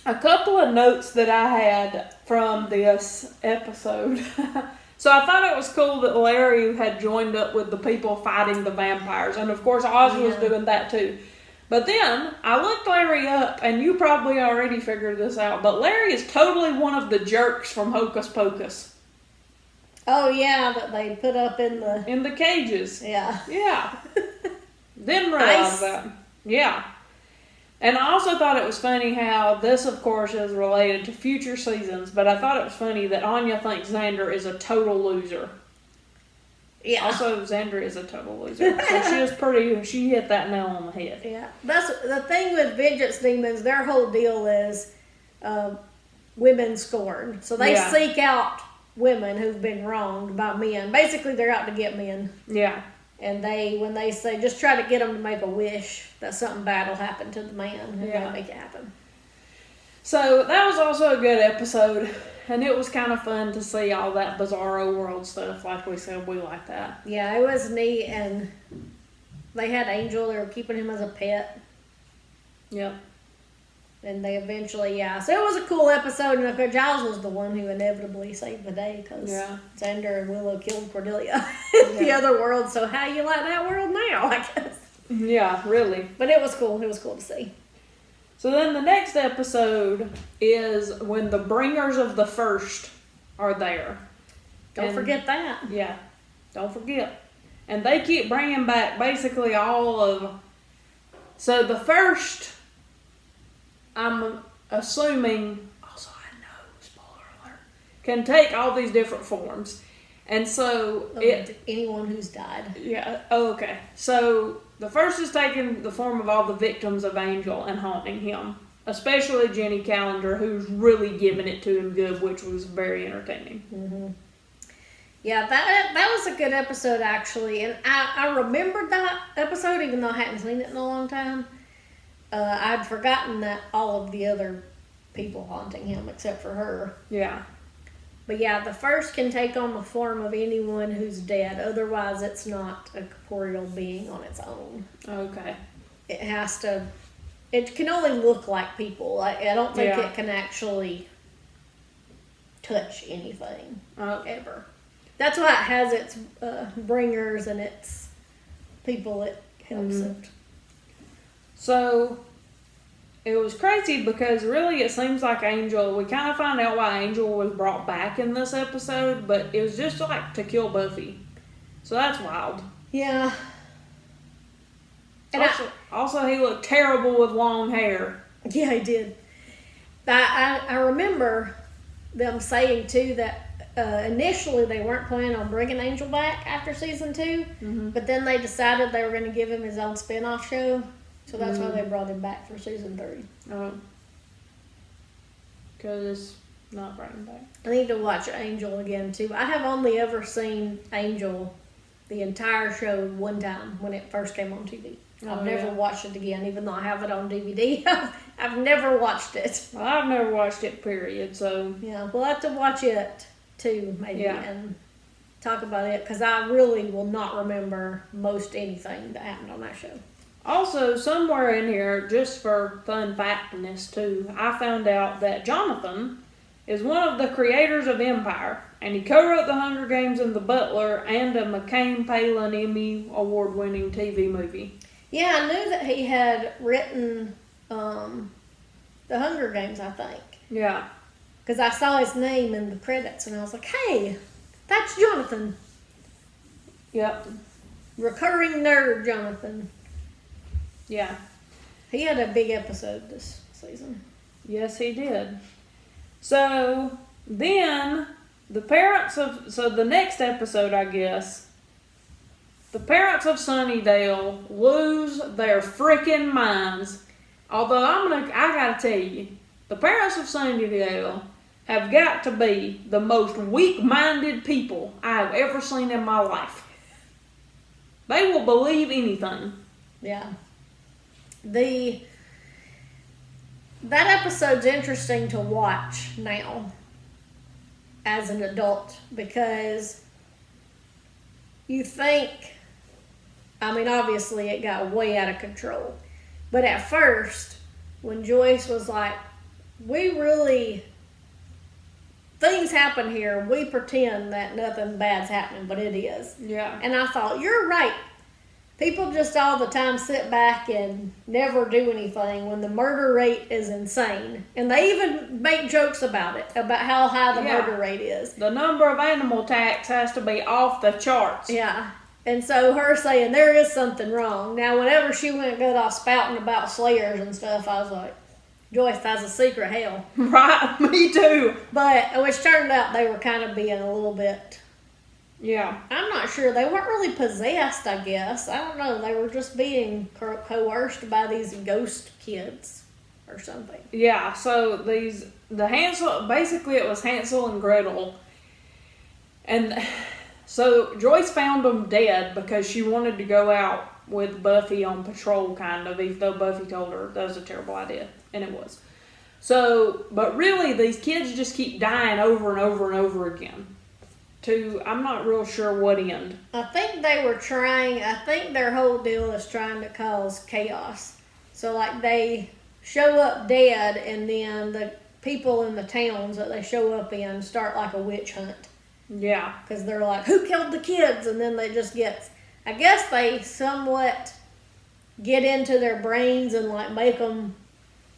a couple of notes that I had from this episode. So I thought it was cool that Larry had joined up with the people fighting the vampires. And of course Oz was doing that too. But then I looked Larry up, and you probably already figured this out, but Larry is totally one of the jerks from Hocus Pocus. Oh yeah, that they put up in the cages. Yeah. Yeah. Didn't realize that. Yeah. And I also thought it was funny how this, of course, is related to future seasons, but I thought it was funny that Anya thinks Xander is a total loser. Yeah. Also, Xander is a total loser. So she hit that nail on the head. Yeah. That's the thing with Vengeance Demons, their whole deal is women scorned. So they seek out women who've been wronged by men. Basically, they're out to get men. Yeah. And when they say, just try to get them to make a wish that something bad will happen to the man, and they make it happen. So that was also a good episode, and it was kind of fun to see all that bizarro world stuff. Like we said, we like that. Yeah, it was neat, and they had Angel. They were keeping him as a pet. Yep. And they eventually, so it was a cool episode, and of course Giles was the one who inevitably saved the day, because Xander and Willow killed Cordelia in the other world, so how you like that world now, I guess. Yeah, really. But it was cool to see. So then the next episode is when the Bringers of the First are there. Don't forget that. Yeah, don't forget. And they keep bringing back basically all of... So the first... I'm assuming, also I know, spoiler alert, can take all these different forms. And so anyone who's died. Yeah, okay. So the first is taking the form of all the victims of Angel and haunting him. Especially Jenny Calendar, who's really giving it to him good, which was very entertaining. Mm-hmm. Yeah, that was a good episode, actually. And I remembered that episode, even though I hadn't seen it in a long time. I'd forgotten that all of the other people haunting him, except for her. Yeah. But yeah, the first can take on the form of anyone who's dead. Otherwise, it's not a corporeal being on its own. Okay. It can only look like people. I don't think it can actually touch anything ever. That's why it has its bringers and its people it helps it. So, it was crazy because really it seems like Angel, we kind of find out why Angel was brought back in this episode, but it was just like to kill Buffy. So that's wild. Yeah. And also he looked terrible with long hair. Yeah, he did. I remember them saying too that initially they weren't planning on bringing Angel back after season 2, but then they decided they were going to give him his own spin-off show. So that's why they brought him back for season 3. Oh. Because it's not bringing back. I need to watch Angel again, too. I have only ever seen Angel, the entire show, one time when it first came on TV. I've never watched it again, even though I have it on DVD. I've never watched it. Well, I've never watched it, period, so... Yeah, we'll have to watch it, too, maybe, and talk about it, because I really will not remember most anything that happened on that show. Also, somewhere in here, just for fun factness too, I found out that Jonathan is one of the creators of Empire, and he co-wrote The Hunger Games and The Butler, and a McCain-Palin Emmy award-winning TV movie. Yeah, I knew that he had written The Hunger Games, I think. Yeah. Because I saw his name in the credits, and I was like, hey, that's Jonathan. Yep. Recurring nerd Jonathan. Yeah. He had a big episode this season. Yes, he did. So, then, the next episode, I guess, the parents of Sunnydale lose their freaking minds. Although, I gotta tell you, the parents of Sunnydale have got to be the most weak-minded people I have ever seen in my life. They will believe anything. Yeah. That episode's interesting to watch now as an adult, because you think, I mean, obviously it got way out of control. But at first, when Joyce was like, things happen here, we pretend that nothing bad's happening, but it is. Yeah. And I thought, you're right. People just all the time sit back and never do anything when the murder rate is insane. And they even make jokes about it, about how high the murder rate is. The number of animal attacks has to be off the charts. Yeah. And so her saying there is something wrong. Now, whenever she went good off spouting about slayers and stuff, I was like, Joyce, that's a secret hell. Right, me too. But, which turned out they were kind of being a little bit... Yeah. I'm not sure. They weren't really possessed, I guess. I don't know. They were just being coerced by these ghost kids or something. Yeah, so basically it was Hansel and Gretel. And so Joyce found them dead because she wanted to go out with Buffy on patrol, kind of, even though Buffy told her that was a terrible idea. And it was. So, but really, these kids just keep dying over and over and over again. I'm not real sure what end. I think their whole deal is trying to cause chaos. So, like, they show up dead, and then the people in the towns that they show up in start, like, a witch hunt. Yeah. Because they're like, who killed the kids? And then they just I guess they somewhat get into their brains and, like, make them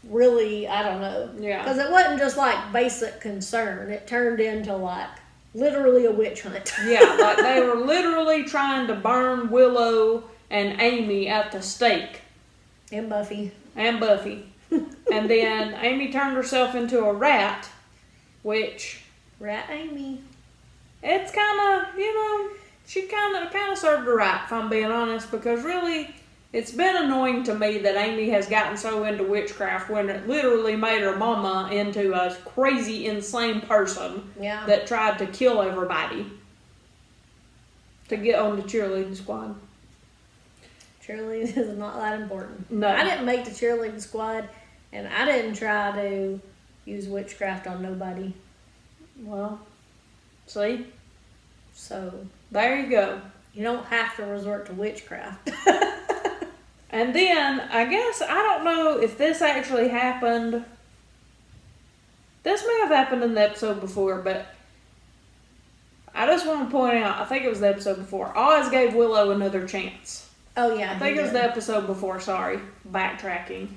really, I don't know. Yeah. Because it wasn't just, like, basic concern. It turned into, like, literally a witch hunt. Yeah, like they were literally trying to burn Willow and Amy at the stake. And Buffy. And then Amy turned herself into a rat, which... Rat Amy. It's kind of, she kind of served her right, if I'm being honest, because really... It's been annoying to me that Amy has gotten so into witchcraft when it literally made her mama into a crazy, insane person that tried to kill everybody to get on the cheerleading squad. Cheerleading is not that important. No. I didn't make the cheerleading squad, and I didn't try to use witchcraft on nobody. Well, see? So, there you go. You don't have to resort to witchcraft. And then, I guess, I don't know if this actually happened. This may have happened in the episode before, but I just want to point out, I think it was the episode before, Oz gave Willow another chance. Oh, yeah. I think it was the episode before, sorry, backtracking.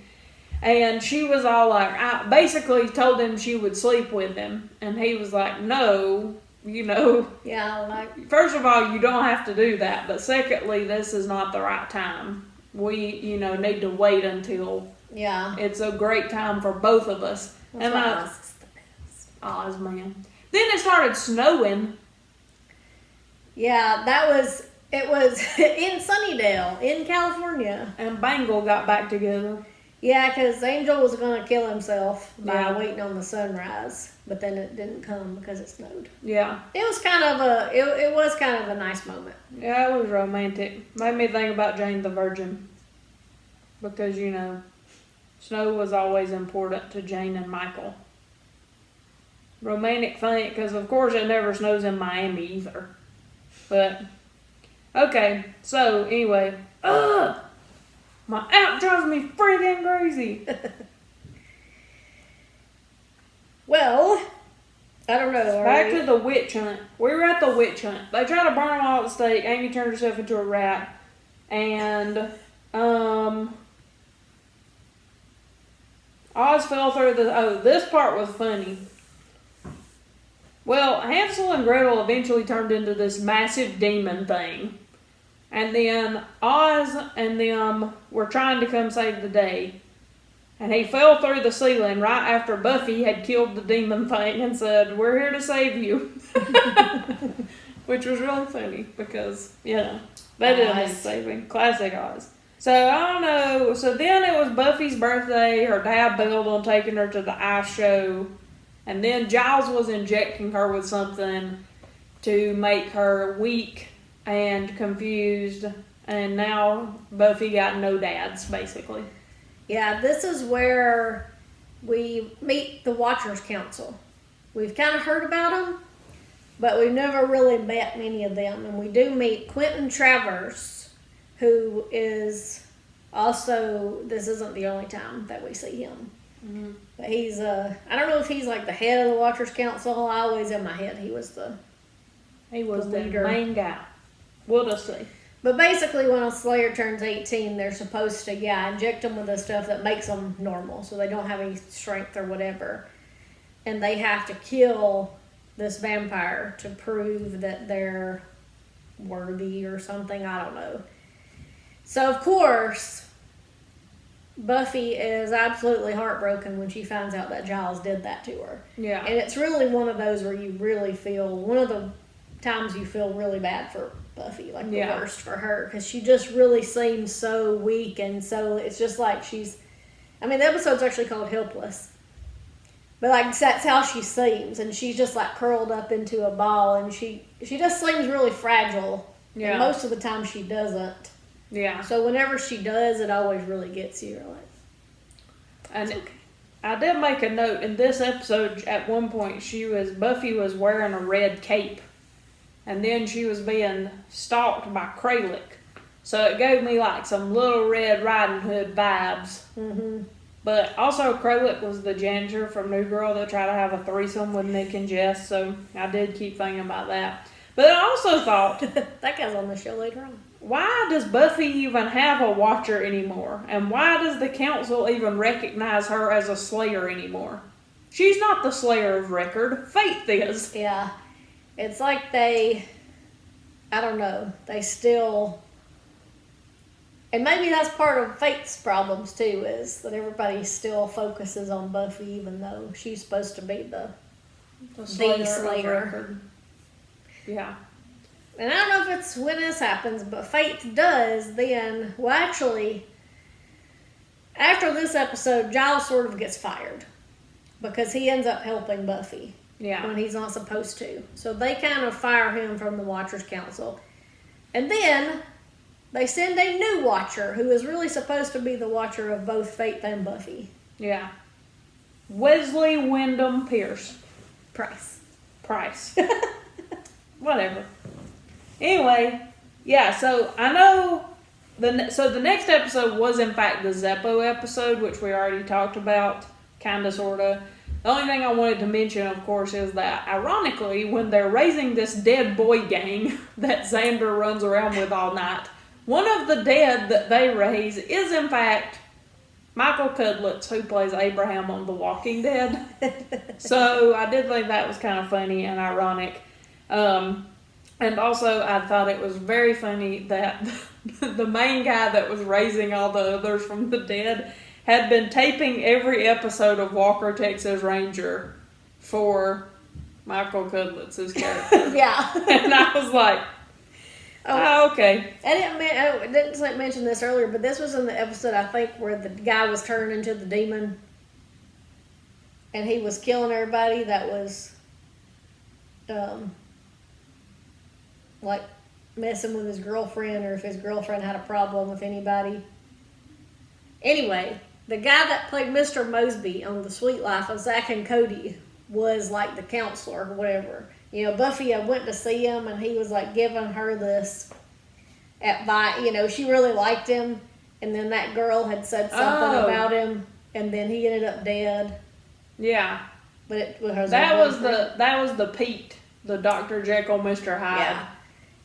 And she was all like, I basically told him she would sleep with him. And he was like, no, Yeah, like... First of all, you don't have to do that. But secondly, this is not the right time. We, need to wait until it's a great time for both of us. Oz is the best. Oz, man. Then it started snowing. Yeah, it was in Sunnydale, in California. And Bangle got back together. Yeah, because Angel was going to kill himself by waiting on the sunrise. But then it didn't come because it snowed. Yeah. It was kind of a nice moment. Yeah, it was romantic. Made me think about Jane the Virgin. Because, snow was always important to Jane and Michael. Romantic thing, because of course it never snows in Miami either. But, okay, so anyway. My app drives me freaking crazy. Well, I don't know. Back to the witch hunt. We were at the witch hunt. They tried to burn them all at the stake. Amy turned herself into a rat. And, Oz fell through this part was funny. Well, Hansel and Gretel eventually turned into this massive demon thing. And then Oz and them were trying to come save the day. And he fell through the ceiling right after Buffy had killed the demon thing and said, "We're here to save you." Which was really funny because, they didn't need saving. Classic Oz. So, I don't know. So then it was Buffy's birthday. Her dad bailed on taking her to the ice show. And then Giles was injecting her with something to make her weak and confused. And now Buffy got no dads, basically. Yeah, this is where we meet the Watchers Council. We've kind of heard about them, but we've never really met many of them. And we do meet Quentin Travers, who is also, this isn't the only time that we see him. Mm-hmm. But he's, I don't know if he's like the head of the Watchers Council. I always, in my head, he was the leader. Main guy. We'll just see. But basically, when a Slayer turns 18, they're supposed to, inject them with the stuff that makes them normal, so they don't have any strength or whatever. And they have to kill this vampire to prove that they're worthy or something. I don't know. So, of course, Buffy is absolutely heartbroken when she finds out that Giles did that to her. Yeah. And it's really one of those where you really feel, one of the times you feel really bad for Buffy, like the worst for her, because she just really seems so weak, and so it's just like she's, I mean, the episode's actually called Helpless, but like that's how she seems, and she's just like curled up into a ball, and she just seems really fragile. Yeah. And most of the time she doesn't. Yeah. So whenever she does, it always really gets you. You're like, and okay. I did make a note in this episode. At one point, Buffy was wearing a red cape. And then she was being stalked by Kralik. So it gave me like some Little Red Riding Hood vibes. Mm-hmm. But also Kralik was the janitor from New Girl that tried to have a threesome with Nick and Jess. So I did keep thinking about that. But I also thought... that guy's on the show later on. Why does Buffy even have a Watcher anymore? And why does the Council even recognize her as a Slayer anymore? She's not the Slayer of record. Faith is. Yeah. It's like they, I don't know, they still, and maybe that's part of Faith's problems too, is that everybody still focuses on Buffy even though she's supposed to be the Slayer. Yeah. And I don't know if it's when this happens, but Faith does then, well actually, after this episode, Giles sort of gets fired because he ends up helping Buffy. Yeah. When he's not supposed to. So they kind of fire him from the Watchers Council. And then they send a new Watcher who is really supposed to be the Watcher of both Faith and Buffy. Yeah. Wesley Wyndham Price. Whatever. Anyway, yeah, so I know the next episode was in fact the Zeppo episode, which we already talked about, kinda sorta. The only thing I wanted to mention, of course, is that, ironically, when they're raising this dead boy gang that Xander runs around with all night, one of the dead that they raise is, in fact, Michael Cudlitz, who plays Abraham on The Walking Dead. So I did think that was kind of funny and ironic. And also, I thought it was very funny that the main guy that was raising all the others from the dead had been taping every episode of Walker, Texas Ranger for Michael Cudlitz's character. Yeah. And I was like, oh okay. I didn't mention this earlier, but this was in the episode, I think, where the guy was turned into the demon. And he was killing everybody that was, like, messing with his girlfriend, or if his girlfriend had a problem with anybody. Anyway, the guy that played Mr. Mosby on The Sweet Life of Zack and Cody was like the counselor or whatever. You know, Buffy went to see him and he was like giving her this advice. You know, she really liked him, and then that girl had said something about him, and then he ended up dead. Yeah. But it was that was the Pete, the Dr. Jekyll, Mr. Hyde. Yeah.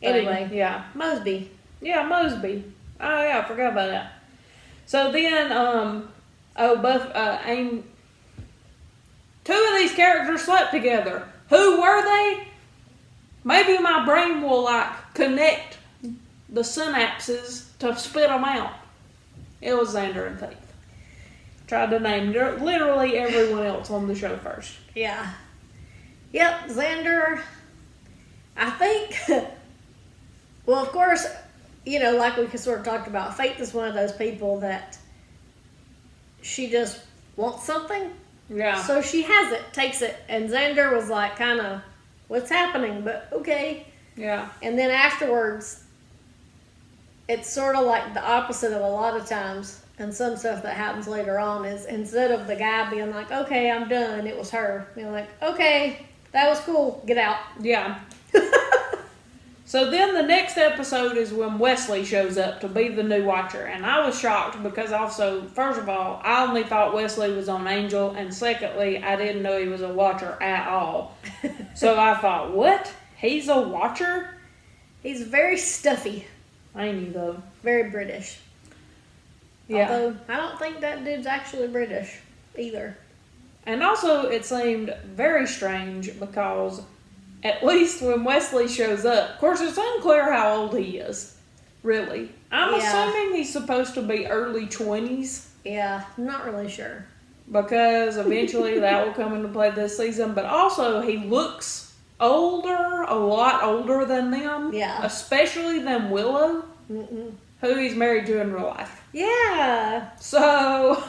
Thing. Anyway, yeah. Mosby. Yeah, Mosby. Oh yeah, I forgot about that. So then, two of these characters slept together. Who were they? Maybe my brain will like connect the synapses to spit them out. It was Xander and Faith. Tried to name literally everyone else on the show first. Yeah. Yep, Xander. I think. Well, of course, you know, like we sort of talked about, Faith is one of those people that she just wants something. Yeah. So she has it, takes it. And Xander was like, kind of, what's happening? But okay. Yeah. And then afterwards, it's sort of like the opposite of a lot of times. And some stuff that happens later on is, instead of the guy being like, okay, I'm done, it was her. Being like, okay, That was cool. Get out. Yeah. So then the next episode is when Wesley shows up to be the new Watcher. And I was shocked because also, first of all, I only thought Wesley was on Angel. And secondly, I didn't know he was a Watcher at all. So I thought, what? He's a Watcher? He's very stuffy. Ain't he though? Very British. Yeah. Although, I don't think that dude's actually British either. And also, it seemed very strange because at least when Wesley shows up, of course, it's unclear how old he is, really. I'm assuming he's supposed to be early 20s. Yeah, I'm not really sure. Because eventually that will come into play this season. But also, he looks older, a lot older than them. Yeah. Especially than Willow, Mm-mm. who he's married to in real life. Yeah. So,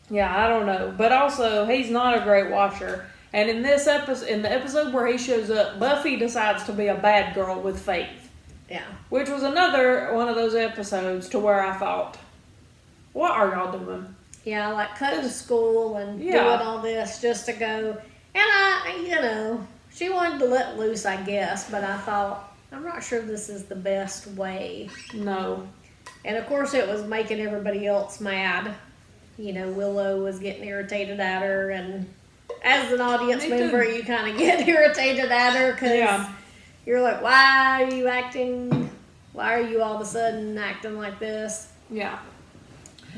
yeah, I don't know. But also, he's not a great watcher. And in this episode, in the episode where he shows up, Buffy decides to be a bad girl with Faith. Yeah. Which was another one of those episodes to where I thought, what are y'all doing? Yeah, like cutting school and doing all this just to go. And she wanted to let loose, I guess, but I thought, I'm not sure this is the best way. No. And of course it was making everybody else mad. Willow was getting irritated at her, and as an audience member, you kind of get irritated at her because you're like, why are you all of a sudden acting like this? Yeah.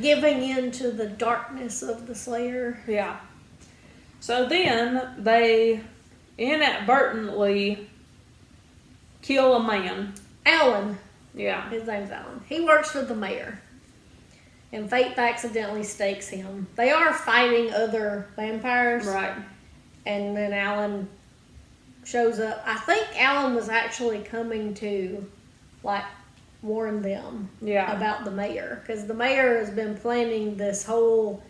Giving in to the darkness of the Slayer. Yeah. So then they inadvertently kill a man. Alan. Yeah. His name's Alan. He works for the mayor. And Faith accidentally stakes him. They are fighting other vampires. Right. And then Alan shows up. I think Alan was actually coming to, warn them about the mayor. Because the mayor has been planning this whole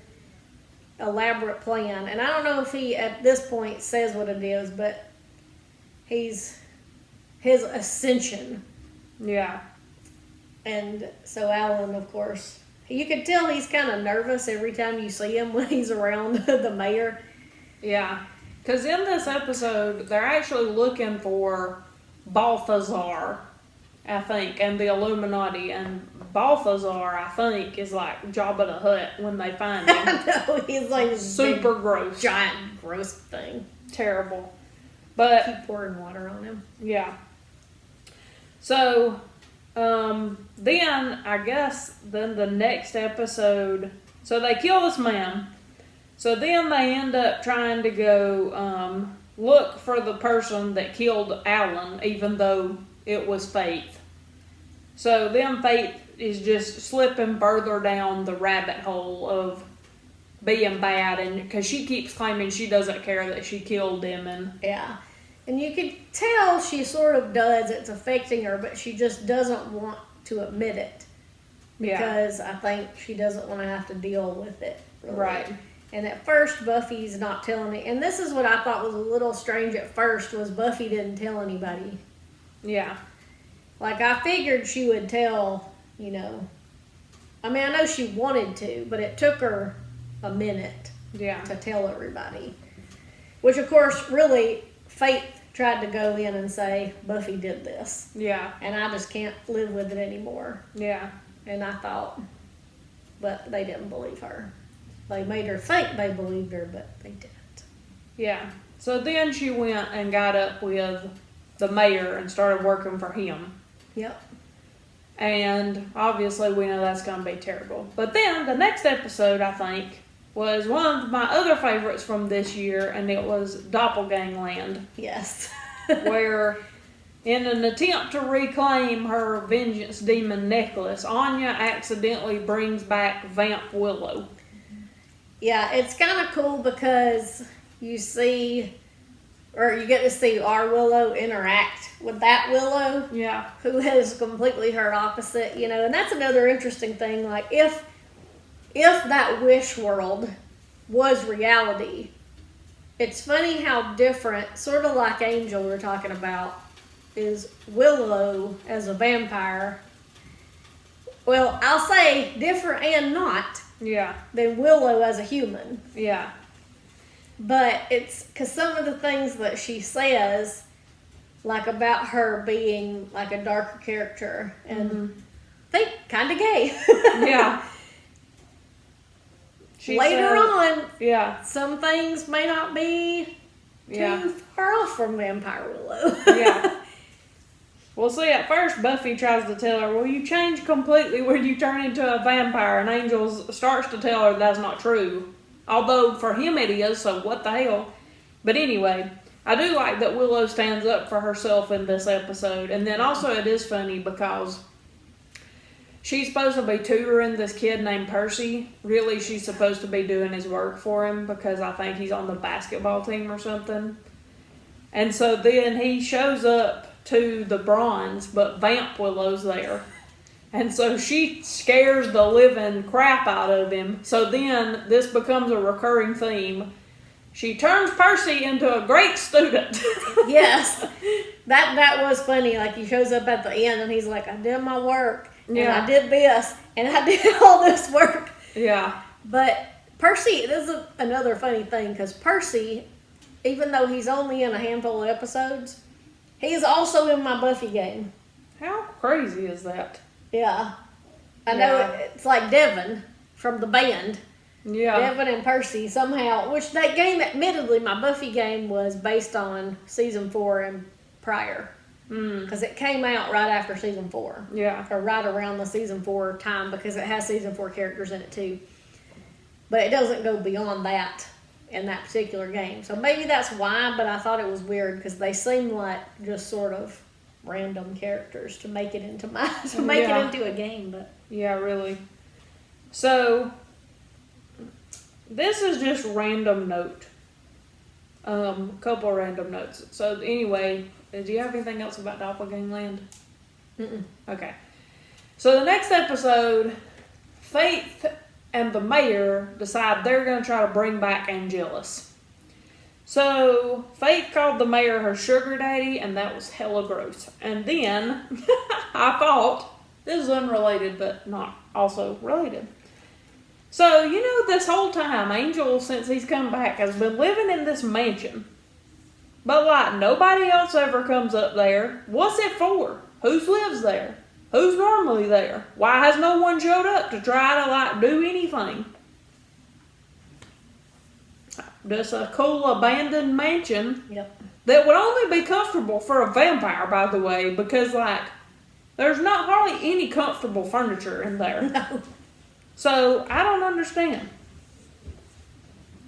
elaborate plan. And I don't know if he, at this point, says what it is, but his ascension. Yeah. And so Alan, of course, you could tell he's kind of nervous every time you see him when he's around the mayor. Yeah. Because in this episode, they're actually looking for Balthazar, I think, and the Illuminati. And Balthazar, I think, is like Jabba the Hutt when they find him. I know, he's like super gross. Giant, gross thing. Terrible. But keep pouring water on him. Yeah. So, then, I guess, then the next episode, so they kill this man. So then they end up trying to go look for the person that killed Alan, even though it was Faith. So then Faith is just slipping further down the rabbit hole of being bad, and because she keeps claiming she doesn't care that she killed him. And you can tell she sort of does. It's affecting her, but she just doesn't want to admit it. Because I think she doesn't want to have to deal with it. Really. Right. And at first, Buffy's not telling it. And this is what I thought was a little strange at first, was Buffy didn't tell anybody. Yeah. I figured she would tell, I mean, I know she wanted to, but it took her a minute to tell everybody. Which, of course, really, Faith tried to go in and say, Buffy did this. Yeah. And I just can't live with it anymore. Yeah. And I thought, but they didn't believe her. They made her think they believed her, but they didn't. Yeah. So then she went and got up with the mayor and started working for him. Yep. And obviously we know that's going to be terrible. But then the next episode, I think, was one of my other favorites from this year, and it was Doppelgangland. Yes. Where, in an attempt to reclaim her vengeance demon necklace, Anya accidentally brings back Vamp Willow. Yeah, it's kind of cool because you get to see our Willow interact with that Willow. Yeah. Who is completely her opposite, and that's another interesting thing. If that wish world was reality, it's funny how different, sort of like Angel we're talking about, is Willow as a vampire. Well, I'll say different and not. Yeah. Than Willow as a human. Yeah. But it's because some of the things that she says, like about her being like a darker character, and they kind of gay. Yeah. Later on, yeah, some things may not be too far off from Vampire Willow. Yeah. Well, see, at first Buffy tries to tell her, well, you change completely when you turn into a vampire, and Angel starts to tell her that's not true. Although, for him it is, so what the hell? But anyway, I do like that Willow stands up for herself in this episode, and then also it is funny because she's supposed to be tutoring this kid named Percy. Really, she's supposed to be doing his work for him because I think he's on the basketball team or something. And so then he shows up to the bronze, but Vamp Willow's there. And so she scares the living crap out of him. So then this becomes a recurring theme. She turns Percy into a great student. Yes. That was funny. Like, he shows up at the end and he's like, I did my work. And I did this. And I did all this work. Yeah. But Percy, this is another funny thing, because Percy, even though he's only in a handful of episodes, he's also in my Buffy game. How crazy is that? Yeah. I know it's like Devin from the band. Yeah. Devin and Percy somehow, which that game, admittedly, my Buffy game was based on season 4 and prior. Because it came out right after season 4. Yeah. Or right around the season 4 time, because it has season 4 characters in it too. But it doesn't go beyond that in that particular game. So maybe that's why, but I thought it was weird because they seem like just sort of random characters to make it into it into a game. But yeah, really. So this is just random note. Couple of random notes. So anyway, do you have anything else about Doppelgangland? Mm-mm. Okay. So the next episode, Faith and the mayor decide they're going to try to bring back Angelus. So Faith called the mayor her sugar daddy, and that was hella gross. And then I thought, this is unrelated but not also related. So, you know, this whole time, Angel, since he's come back, has been living in this mansion. But, like, nobody else ever comes up there. What's it for? Who lives there? Who's normally there? Why has no one showed up to try to, like, do anything? Just a cool abandoned mansion. Yep. That would only be comfortable for a vampire, by the way, because, like, there's not hardly any comfortable furniture in there. No. So, I don't understand.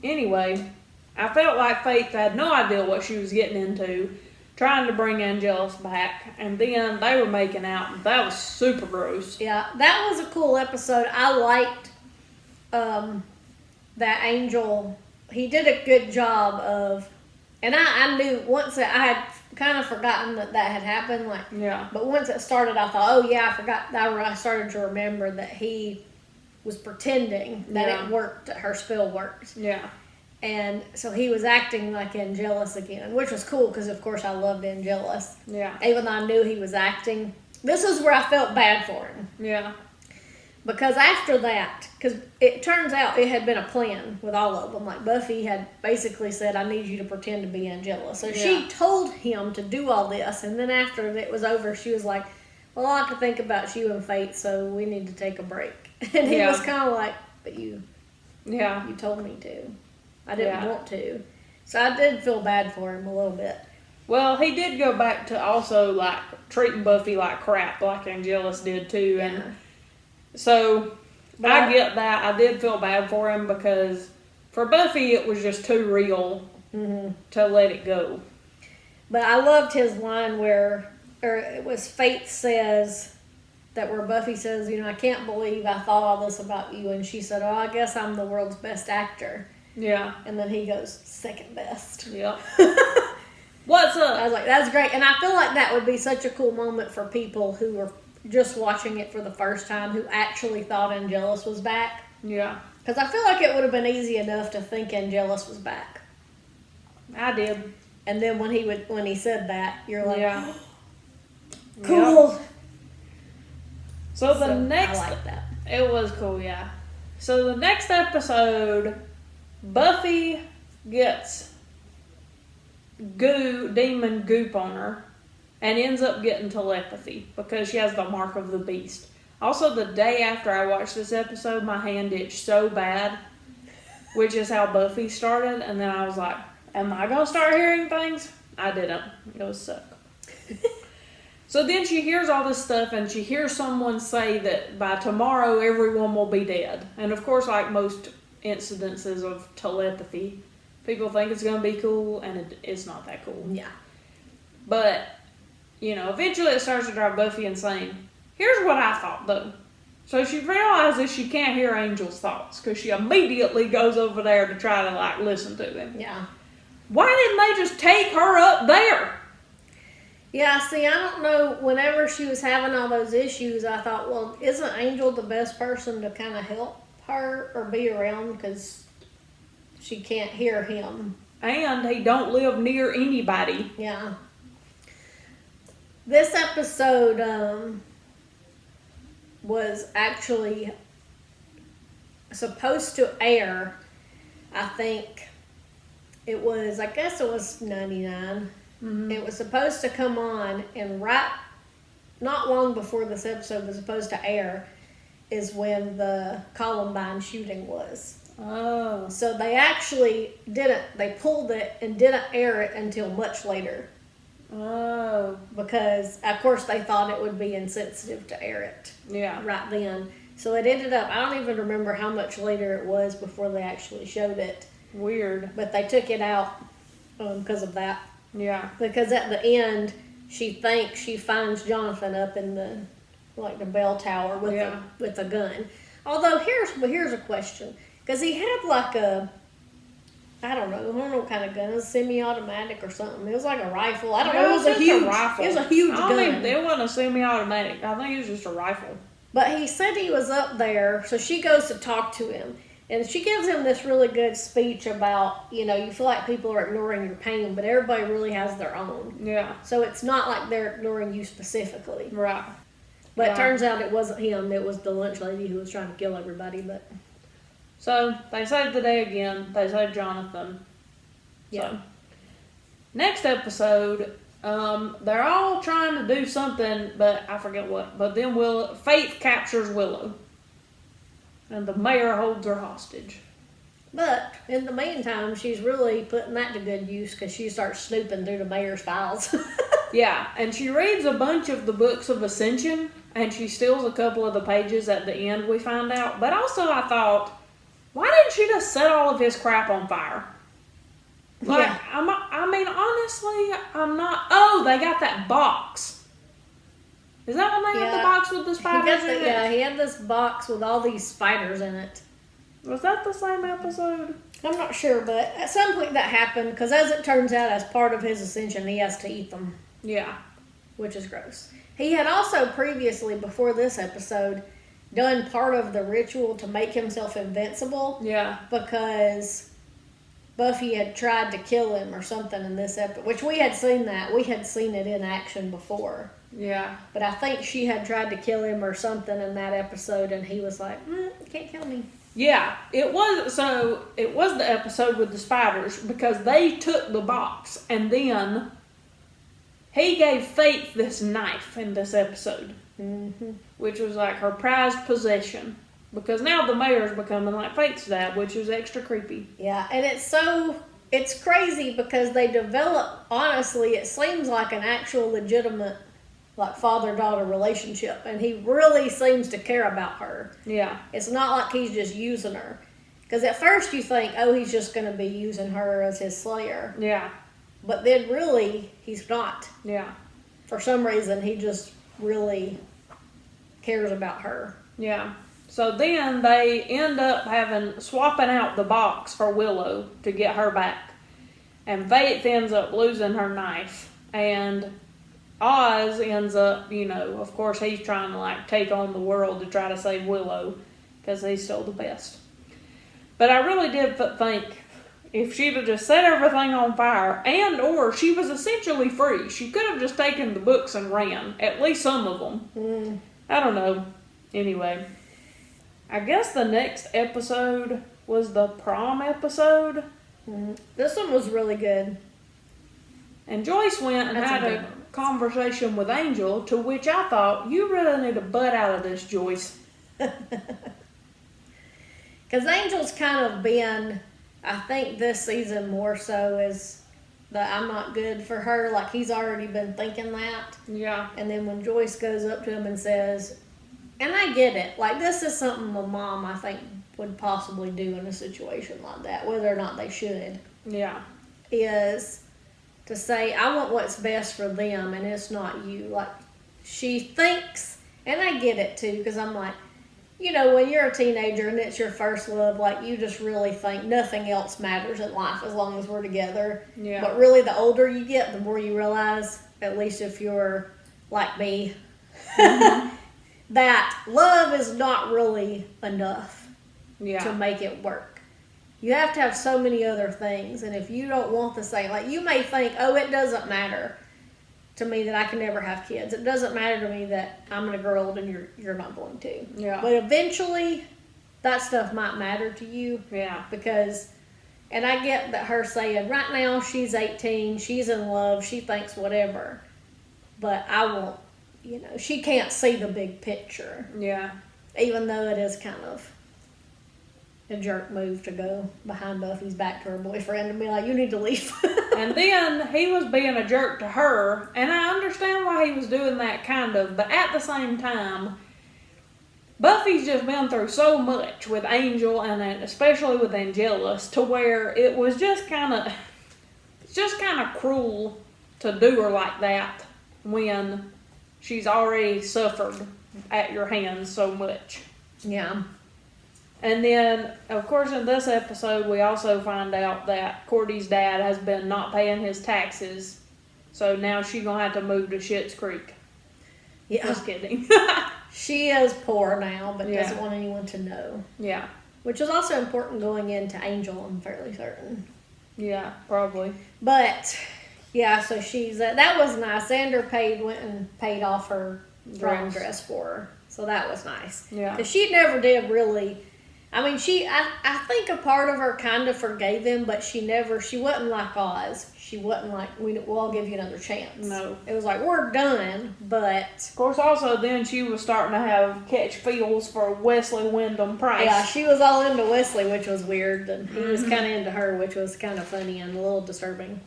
Anyway, I felt like Faith had no idea what she was getting into, trying to bring Angelus back, and then they were making out, and that was super gross. Yeah, that was a cool episode. I liked that Angel. He did a good job of, and I knew once that I had kind of forgotten that had happened. Like, yeah. But once it started, I thought, oh yeah, I forgot. I started to remember that he was pretending that it worked, that her spell worked. Yeah. And so he was acting like Angelus again, which was cool because, of course, I loved Angelus. Yeah. Even though I knew he was acting. This is where I felt bad for him. Yeah. Because after that, because it turns out it had been a plan with all of them. Like, Buffy had basically said, I need you to pretend to be Angelus. So she told him to do all this. And then after it was over, she was like, well, I have to think about you and Fate, so we need to take a break. And he was kind of like, but you told me to. I didn't want to. So I did feel bad for him a little bit. Well, he did go back to also, like, treating Buffy like crap, like Angelus did, too. Yeah. And so, I get that. I did feel bad for him because for Buffy, it was just too real to let it go. But I loved his line where it was Fate says, that where Buffy says, you know, I can't believe I thought all this about you. And she said, oh, I guess I'm the world's best actor. Yeah. And then he goes, second best. Yep. What's up? I was like, that's great. And I feel like that would be such a cool moment for people who were just watching it for the first time, who actually thought Angelus was back. Yeah. Because I feel like it would have been easy enough to think Angelus was back. I did. And then when he said that, you're like, yeah. Cool. Yep. So the next, I like that. It was cool, yeah. So the next episode, Buffy gets demon goop on her, and ends up getting telepathy because she has the mark of the beast. Also, the day after I watched this episode, my hand itched so bad, which is how Buffy started, and then I was like, am I going to start hearing things? I didn't. It was suck. So then she hears all this stuff, and she hears someone say that by tomorrow everyone will be dead. And of course, like most incidences of telepathy, people think it's going to be cool, and it's not that cool. Yeah. But, eventually it starts to drive Buffy insane. Here's what I thought, though. So she realizes she can't hear Angel's thoughts, because she immediately goes over there to try to, listen to them. Yeah. Why didn't they just take her up there? Yeah, see, I don't know. Whenever she was having all those issues, I thought, well, isn't Angel the best person to kind of help her or be around, because she can't hear him. And he don't live near anybody. Yeah. This episode was actually supposed to air, I think it was 99. Mm-hmm. It was supposed to come on, and not long before this episode was supposed to air is when the Columbine shooting was. Oh. So they actually they pulled it and didn't air it until much later. Oh. Because, of course, they thought it would be insensitive to air it. Yeah. Right then. So it ended up, I don't even remember how much later it was before they actually showed it. Weird. But they took it out because of that. Yeah. Because at the end, she thinks she finds Jonathan up in the bell tower with a gun. Although here's a question, because he had I don't know what kind of gun. It was semi-automatic or something. It was like a rifle. I don't know. It was a huge rifle. It was a huge gun. It wasn't a semi-automatic. I think it was just a rifle. But he said he was up there, so she goes to talk to him. And she gives him this really good speech about, you feel like people are ignoring your pain, but everybody really has their own. Yeah. So it's not like they're ignoring you specifically. Right. But it turns out it wasn't him. It was the lunch lady who was trying to kill everybody. But so they saved the day again. They saved Jonathan. Yeah. So, next episode, they're all trying to do something, but I forget what. But then Faith captures Willow. And the mayor holds her hostage. But in the meantime, she's really putting that to good use because she starts snooping through the mayor's files. Yeah, and she reads a bunch of the books of Ascension, and she steals a couple of the pages at the end, we find out. But also I thought, why didn't she just set all of his crap on fire? Yeah. Honestly, I'm not... Oh, they got that box. Is that when they had the box with the spiders in it? Yeah, he had this box with all these spiders in it. Was that the same episode? I'm not sure, but at some point that happened, because as it turns out, as part of his ascension, he has to eat them. Yeah. Which is gross. He had also previously, before this episode, done part of the ritual to make himself invincible. Yeah. Because Buffy had tried to kill him or something in this episode, which we had seen that. We had seen it in action before. Yeah. But I think she had tried to kill him or something in that episode, and he was like, you can't kill me. Yeah, it was the episode with the spiders, because they took the box, and then he gave Faith this knife in this episode, which was like her prized possession, because now the mayor's becoming like Faith's dad, which is extra creepy. Yeah, and it's crazy because they develop, honestly, it seems like an actual legitimate father-daughter relationship, and he really seems to care about her. Yeah. It's not like he's just using her. Because at first you think, he's just going to be using her as his slayer. Yeah. But then really, he's not. Yeah. For some reason, he just really cares about her. Yeah. So then they end up swapping out the box for Willow to get her back. And Faith ends up losing her knife. And Oz ends up, of course he's trying to take on the world to try to save Willow because he's still the best. But I really did think if she'd have just set everything on fire or she was essentially free, she could have just taken the books and ran, at least some of them. I don't know. Anyway, I guess the next episode was the prom episode, This one was really good. And Joyce went and had a conversation with Angel, to which I thought, you really need to butt out of this, Joyce. Because Angel's kind of been, I think this season more so, is that I'm not good for her. Like, he's already been thinking that. Yeah. And then when Joyce goes up to him and says, and I get it, like, this is something a mom, I think, would possibly do in a situation like that, whether or not they should. Yeah. Is to say, I want what's best for them, and it's not you. Like, she thinks, and I get it too, because I'm like, you know, when you're a teenager and it's your first love, like, you just really think nothing else matters in life as long as we're together. Yeah. But really, the older you get, the more you realize, at least if you're like me, that love is not really enough to make it work. You have to have so many other things, and if you don't want the same, like, you may think, oh, it doesn't matter to me that I can never have kids. It doesn't matter to me that I'm going to grow old and you're not going to. Yeah. But eventually, that stuff might matter to you. Yeah. Because, and I get that her saying, right now she's 18, she's in love, she thinks whatever. But I won't, you know, she can't see the big picture. Yeah. Even though it is kind of a jerk move to go behind Buffy's back to her boyfriend and be like, you need to leave. And then he was being a jerk to her, and I understand why he was doing that, kind of, but at the same time, Buffy's just been through so much with Angel, and especially with Angelus, to where it was just kind of cruel to do her like that when she's already suffered at your hands so much. Yeah. And then, of course, in this episode, we also find out that Cordy's dad has been not paying his taxes. So now she's going to have to move to Schitt's Creek. Yeah. Just kidding. She is poor now, but doesn't want anyone to know. Yeah. Which is also important going into Angel, I'm fairly certain. Yeah, probably. But, yeah, so she's, that was nice. Xander went and paid off her prom dress for her. So that was nice. Yeah. Because she never did really... I mean, I think a part of her kind of forgave him, but she wasn't like Oz. She wasn't like, we'll all give you another chance. No. It was like, we're done, but... Of course, also, then she was starting to catch feels for Wesley Wyndham Price. Yeah, she was all into Wesley, which was weird, and he was kind of into her, which was kind of funny and a little disturbing.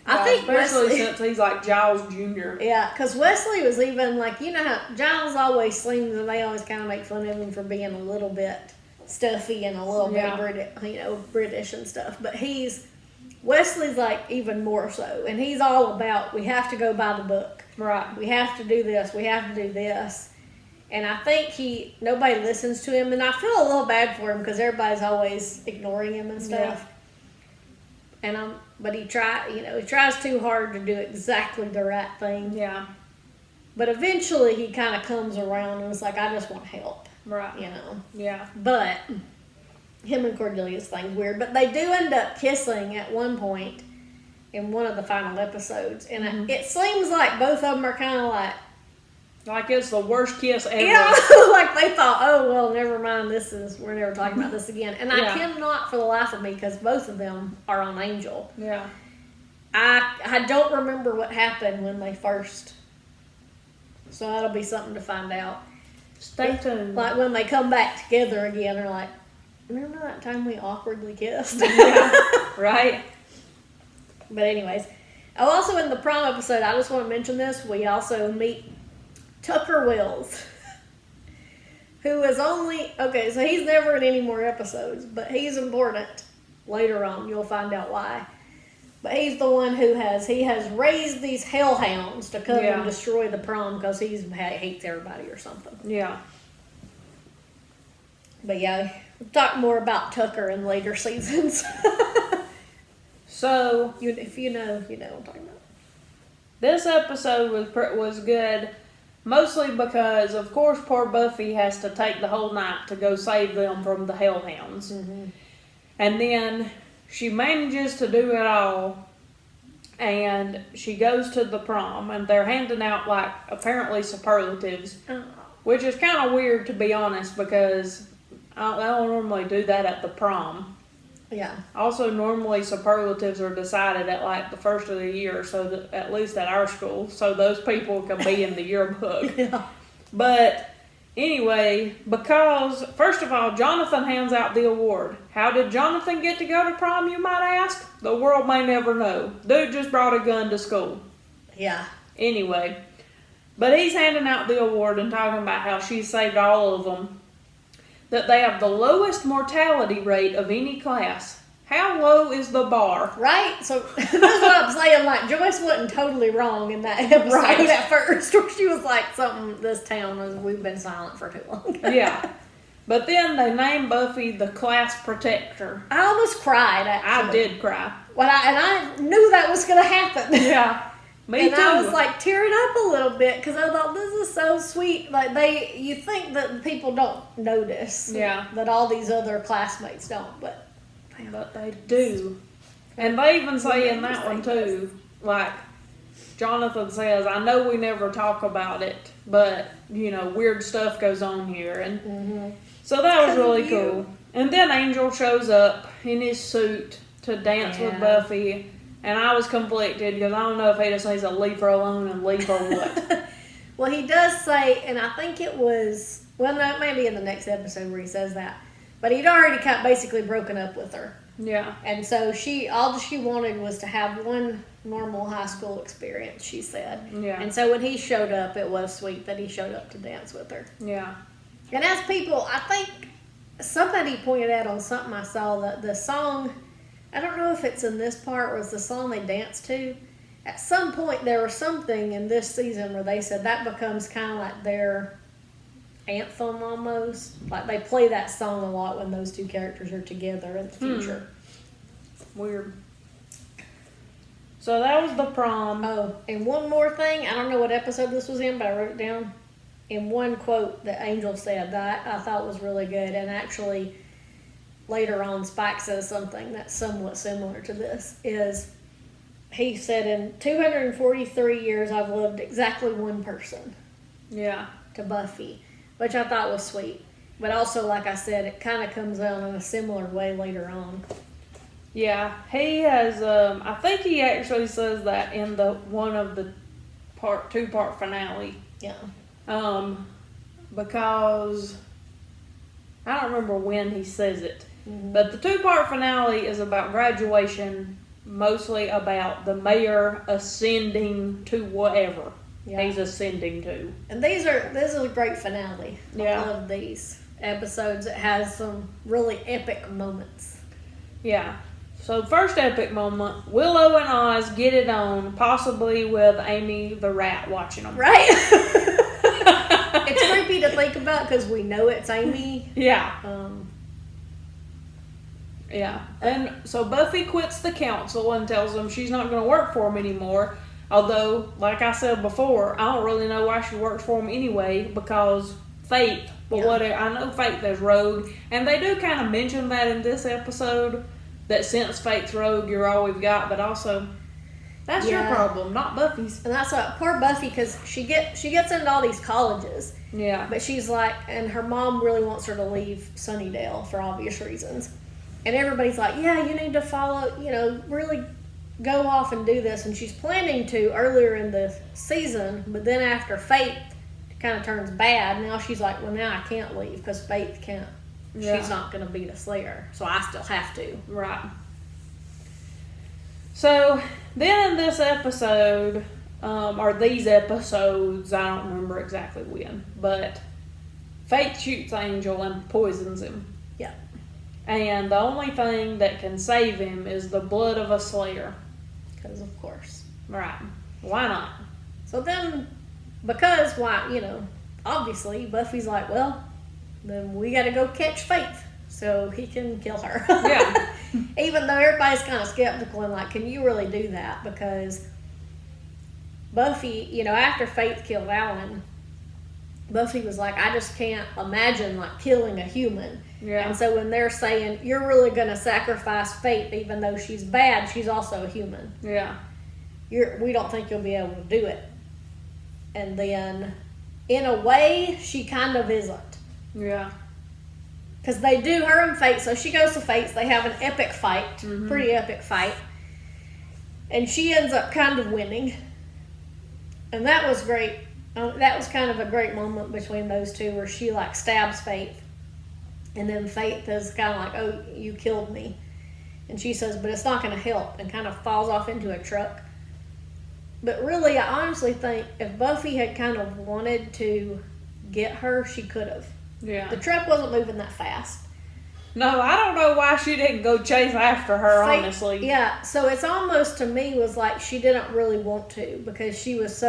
I think especially Wesley, since he's like Giles Jr. Yeah, because Wesley was even like, you know how Giles always seems, and they always kind of make fun of him for being a little bit stuffy and a little bit British and stuff. But Wesley's like even more so, and he's all about, we have to go by the book. Right. We have to do this. We have to do this. And I think nobody listens to him, and I feel a little bad for him because everybody's always ignoring him and stuff. Yeah. But he tries too hard to do exactly the right thing. Yeah. But eventually he kind of comes around and it's like, I just want help. Right. You know. Yeah. But him and Cordelia's thing's weird. But they do end up kissing at one point in one of the final episodes. And it seems like both of them are kind of like it's the worst kiss ever. Yeah, like they thought, oh, well, never mind, we're never talking about this again. And I cannot for the life of me, because both of them are on Angel. Yeah. I don't remember what happened when they first, so that'll be something to find out. Stay tuned. Like when they come back together again, they're like, remember that time we awkwardly kissed? Yeah, right. But anyways, also in the prom episode, I just want to mention this, we also meet Tucker Wells, who is so he's never in any more episodes, but he's important later on. You'll find out why. But he's the one who has raised these hellhounds to come and destroy the prom because he hates everybody or something. Yeah. But yeah, we'll talk more about Tucker in later seasons. So, if you know what I'm talking about. This episode was good, mostly because, of course, poor Buffy has to take the whole night to go save them from the hellhounds. Mm-hmm. And then she manages to do it all, and she goes to the prom, and they're handing out, like, apparently superlatives, which is kind of weird, to be honest, because I don't normally do that at the prom. Yeah. Also, normally superlatives are decided at like the first of the year, so that, at least at our school, so those people can be in the yearbook. Yeah. But anyway, because first of all, Jonathan hands out the award. How did Jonathan get to go to prom, you might ask? The world may never know. Dude just brought a gun to school. Yeah. Anyway, but he's handing out the award and talking about how she saved all of them. That they have the lowest mortality rate of any class. How low is the bar? Right? So that's what I'm saying. Like, Joyce wasn't totally wrong in that episode Right. at first, where she was like, something, this town, we've been silent for too long. Yeah. But then they named Buffy the class protector. I almost cried, actually. I did cry. Well, I knew that was going to happen. Yeah. Me and too. I was like tearing up a little bit because I thought this is so sweet. Like you think that people don't notice. Yeah. That all these other classmates don't, but they do. And they even say in that one too, like Jonathan says, I know we never talk about it, but weird stuff goes on here, and so that was really cool. And then Angel shows up in his suit to dance with Buffy. And I was conflicted because I don't know if he just needs to leave her alone and leave her what. Well, he does say, and I think it was, well, no, maybe in the next episode where he says that, but he'd already basically broken up with her. Yeah. And so all she wanted was to have one normal high school experience, she said. Yeah. And so when he showed up, it was sweet that he showed up to dance with her. Yeah. And as people, I think somebody pointed out on something I saw that the song, I don't know if it's in this part or it's the song they dance to. At some point, there was something in this season where they said that becomes kind of like their anthem almost. Like they play that song a lot when those two characters are together in the future. Weird. So that was the prom. Oh, and one more thing. I don't know what episode this was in, but I wrote it down in one quote that Angel said that I thought was really good. And actually, later on, Spike says something that's somewhat similar to this. He said, in 243 years, I've loved exactly one person. Yeah. To Buffy, which I thought was sweet. But also, like I said, it kind of comes out in a similar way later on. Yeah, he has, I think he actually says that in one of the two-part finale. Yeah. Because I don't remember when he says it. Mm-hmm. But the two-part finale is about graduation, mostly about the mayor ascending to whatever he's ascending to. And this is a great finale. Yeah. I love these episodes. It has some really epic moments. Yeah. So first epic moment, Willow and Oz get it on, possibly with Amy the rat watching them. Right? It's creepy to think about because we know it's Amy. Yeah. Yeah. And so Buffy quits the council and tells them she's not going to work for them anymore. Although, like I said before, I don't really know why she works for them anyway, because Faith. But whatever, I know Faith is rogue. And they do kind of mention that in this episode, that since Faith's rogue, you're all we've got. But also, that's your problem, not Buffy's. And that's what, poor Buffy, because she gets into all these colleges. Yeah. But she's like, and her mom really wants her to leave Sunnydale for obvious reasons. And everybody's like, yeah, you need to follow, really go off and do this. And she's planning to earlier in the season, but then after Faith kind of turns bad, now she's like, well, now I can't leave because Faith can't. Yeah. She's not going to beat a Slayer, so I still have to. Right. So, then in this episode, or these episodes, I don't remember exactly when, but Faith shoots Angel and poisons him. Yeah. And the only thing that can save him is the blood of a Slayer. Because, of course. Right. Why not? So then, because, obviously, Buffy's like, well, then we got to go catch Faith so he can kill her. Yeah. Even though everybody's kind of skeptical and like, can you really do that? Because Buffy, after Faith killed Alan, Buffy was like, I just can't imagine like killing a human. Yeah. And so when they're saying, you're really going to sacrifice Faith, even though she's bad, she's also a human. Yeah. We don't think you'll be able to do it. And then, in a way, she kind of isn't. Yeah. because they do her and Fate. So she goes to Fate's. They have an epic fight, pretty epic fight, and she ends up kind of winning, and that was great. That was kind of a great moment between those two, where she like stabs Fate, and then Fate is kind of like, "Oh, you killed me," and she says, "But it's not going to help," and kind of falls off into a truck. But really, I honestly think if Buffy had kind of wanted to get her, she could have. Yeah. The truck wasn't moving that fast. No, I don't know why she didn't go chase after her, honestly. Yeah, so it's almost, to me, was like she didn't really want to, because she was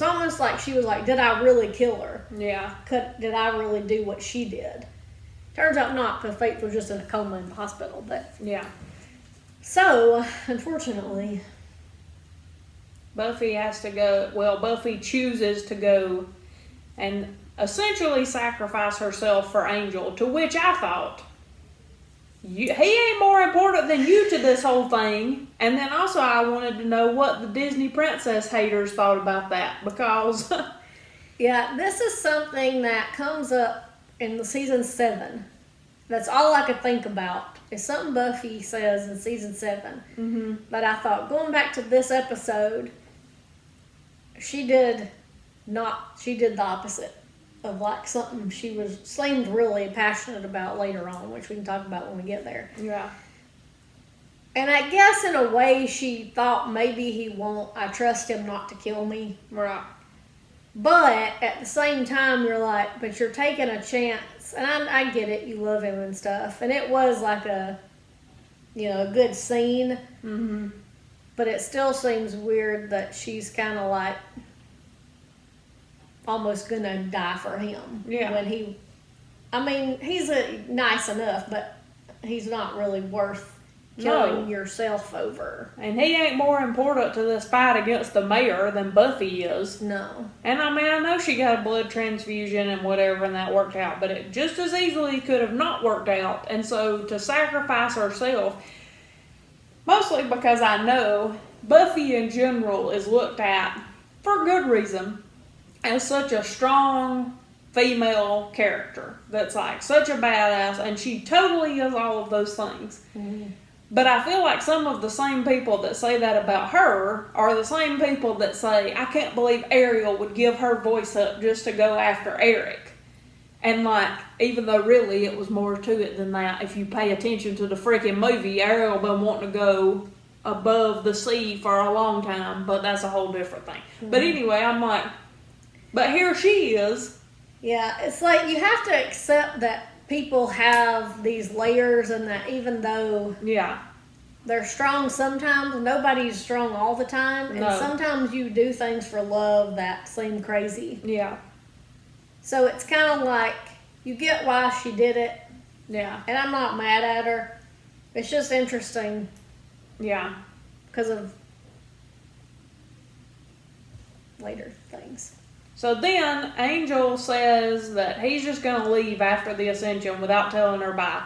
almost like, she was like, did I really kill her? Yeah. Did I really do what she did? Turns out not, because Faith was just in a coma in the hospital. But yeah. So, unfortunately, Buffy has to go. Well, Buffy chooses to go and essentially sacrifice herself for Angel, to which I thought, he ain't more important than you to this whole thing. And then also I wanted to know what the Disney princess haters thought about that, because yeah, this is something that comes up in the season 7. That's all I could think about, is something Buffy says in season 7. Mm-hmm. But I thought, going back to this episode, she did the opposite of like something she seemed really passionate about later on, which we can talk about when we get there. Yeah. And I guess in a way she thought maybe he won't. I trust him not to kill me. Right. But at the same time, you're like, but you're taking a chance. And I get it. You love him and stuff. And it was like a good scene. Mm-hmm. But it still seems weird that she's kind of like almost gonna die for him. Yeah. When he's nice enough, but he's not really worth killing yourself over. And he ain't more important to this fight against the mayor than Buffy is. No. And I know she got a blood transfusion and whatever, and that worked out, but it just as easily could have not worked out. And so to sacrifice herself, mostly because I know Buffy in general is looked at, for good reason, as such a strong female character that's like such a badass, and she totally is all of those things. Mm-hmm. But I feel like some of the same people that say that about her are the same people that say, I can't believe Ariel would give her voice up just to go after Eric. And like, even though really it was more to it than that, if you pay attention to the freaking movie, Ariel been wanting to go above the sea for a long time, but that's a whole different thing. Mm-hmm. But anyway, I'm like, but here she is. Yeah, it's like you have to accept that people have these layers, and that even though they're strong sometimes, nobody's strong all the time. And sometimes you do things for love that seem crazy. Yeah. So it's kind of like, you get why she did it. Yeah. And I'm not mad at her. It's just interesting. Yeah. Because of later things. So then Angel says that he's just going to leave after the Ascension without telling her bye.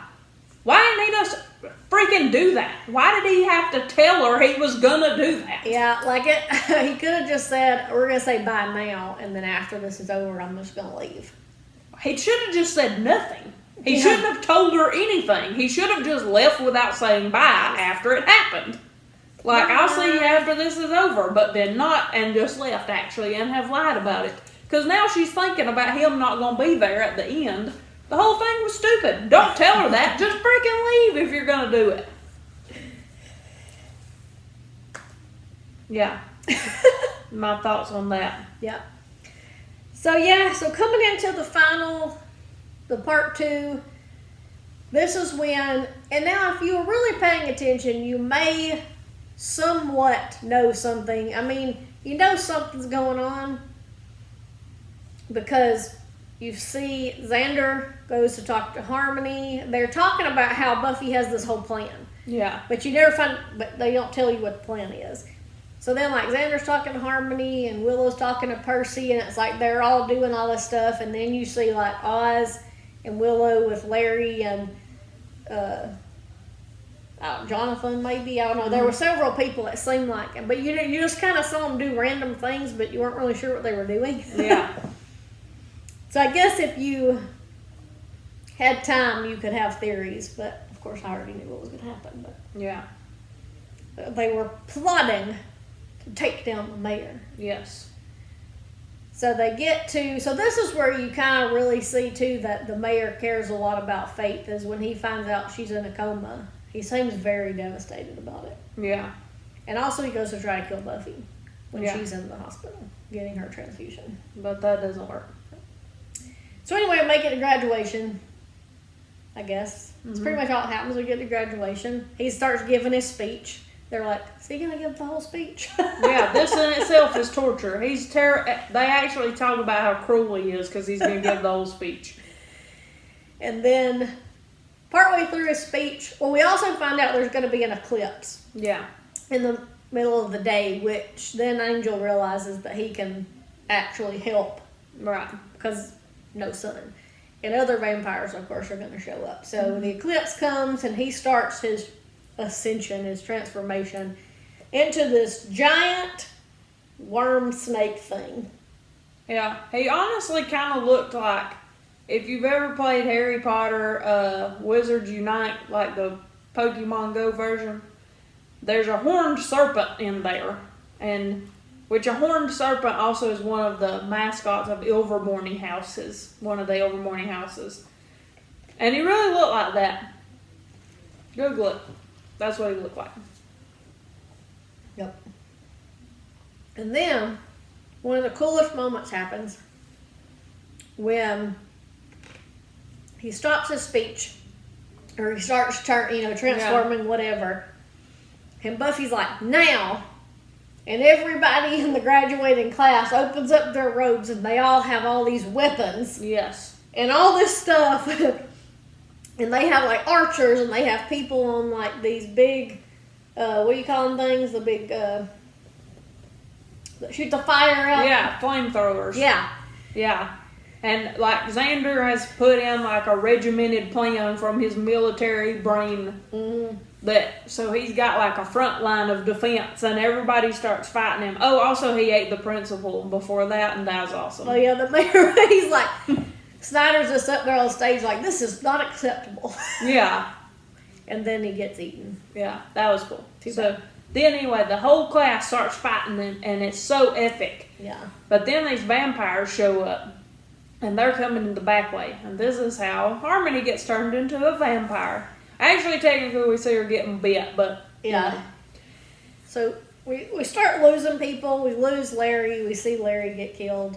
Why didn't he just freaking do that? Why did he have to tell her he was going to do that? Yeah, like he could have just said, we're going to say bye now, and then after this is over, I'm just going to leave. He should have just said nothing. He shouldn't have told her anything. He should have just left without saying bye after it happened. Like, I'll see you after this is over, but then not, and just left, actually, and have lied about it. Because now she's thinking about him not going to be there at the end. The whole thing was stupid. Don't tell her that. Just freaking leave if you're going to do it. Yeah. My thoughts on that. Yeah. So coming into the part 2, this is when, and now if you were really paying attention, you may somewhat know something. I mean, you know something's going on because you see Xander goes to talk to Harmony. They're talking about how Buffy has this whole plan. Yeah. But but they don't tell you what the plan is. So then, like, Xander's talking to Harmony and Willow's talking to Percy, and it's like they're all doing all this stuff. And then you see, like, Oz and Willow with Larry and Jonathan, maybe. I don't know. There were several people that seemed like, but you just kind of saw them do random things, but you weren't really sure what they were doing. Yeah. So I guess if you had time, you could have theories, but of course I already knew what was going to happen. Yeah. But they were plotting to take down the mayor. Yes. So they get to, so this is where you kind of really see too that the mayor cares a lot about Faith, is when he finds out she's in a coma. He seems very devastated about it. Yeah. And also he goes to try to kill Buffy when Yeah. she's in the hospital getting her transfusion. But that doesn't work. So anyway, make it to graduation, I guess. It's pretty much all that happens. We get to graduation. He starts giving his speech. They're like, is he going to give the whole speech? Yeah, this in itself is torture. They actually talk about how cruel he is because he's going to give the whole speech. And then, partway through his speech, well, we also find out there's going to be an eclipse. Yeah. In the middle of the day, which then Angel realizes that he can actually help. Right. Because no sun. And other vampires, of course, are going to show up. So the eclipse comes and he starts his ascension, his transformation into this giant worm snake thing. Yeah, he honestly kind of looked like, if you've ever played Harry Potter, Wizards Unite, like the Pokemon Go version, there's a horned serpent in there, and which a horned serpent also is one of the mascots of Ilvermorny houses, one of the Ilvermorny houses. And he really looked like that. Google it. That's what he looked like. Yep. And then, one of the coolest moments happens when he stops his speech, or he starts transforming whatever. And Buffy's like, now! And everybody in the graduating class opens up their robes and they all have all these weapons. Yes. And all this stuff. And they have like archers and they have people on like these big, what do you call them things? The big, that shoot the fire out. Yeah, flamethrowers. Yeah. Yeah. And like Xander has put in like a regimented plan from his military brain. Mm-hmm. So he's got like a front line of defense and everybody starts fighting him. Oh, also he ate the principal before that, and that was awesome. Oh yeah, the mayor, he's like, Snyder's just up there on stage like, this is not acceptable. Yeah. And then he gets eaten. Yeah, that was cool. Too So bad. then anyway, the whole class starts fighting and it's so epic. Yeah. But then these vampires show up and they're coming in the back way. And this is how Harmony gets turned into a vampire. Actually, technically, we see her getting bit, but... Yeah. So we start losing people. We lose Larry. We see Larry get killed.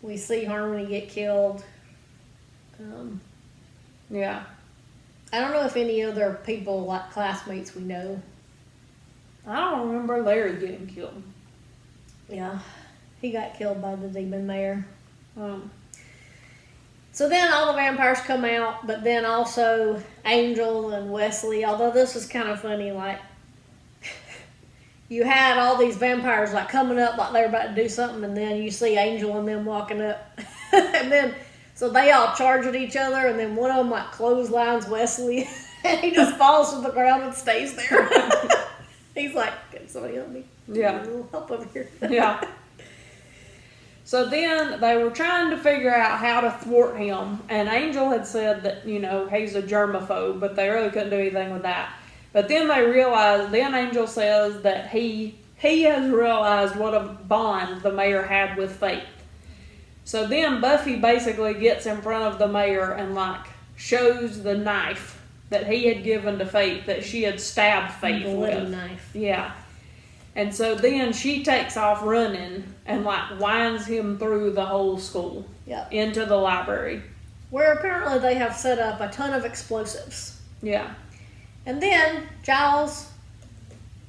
We see Harmony get killed. Yeah. I don't know if any other people, like classmates, we know. I don't remember Larry getting killed. Yeah. He got killed by the demon mayor. So then all the vampires come out, but then also Angel and Wesley, although this was kind of funny, like, you had all these vampires like coming up like they were about to do something, and then you see Angel and them walking up. And then, so they all charge at each other, and then one of them like clotheslines Wesley, and he just falls to the ground and stays there. He's like, can somebody help me? Yeah. A little help over here. Yeah. So then they were trying to figure out how to thwart him, and Angel had said that, he's a germaphobe, but they really couldn't do anything with that. But then they realized, then Angel says that he has realized what a bond the mayor had with Faith. So then Buffy basically gets in front of the mayor and like shows the knife that he had given to Faith, that she had stabbed Faith with. Knife. Yeah. And so then she takes off running and like winds him through the whole school. Yep. Into the library. Where apparently they have set up a ton of explosives. Yeah. And then Giles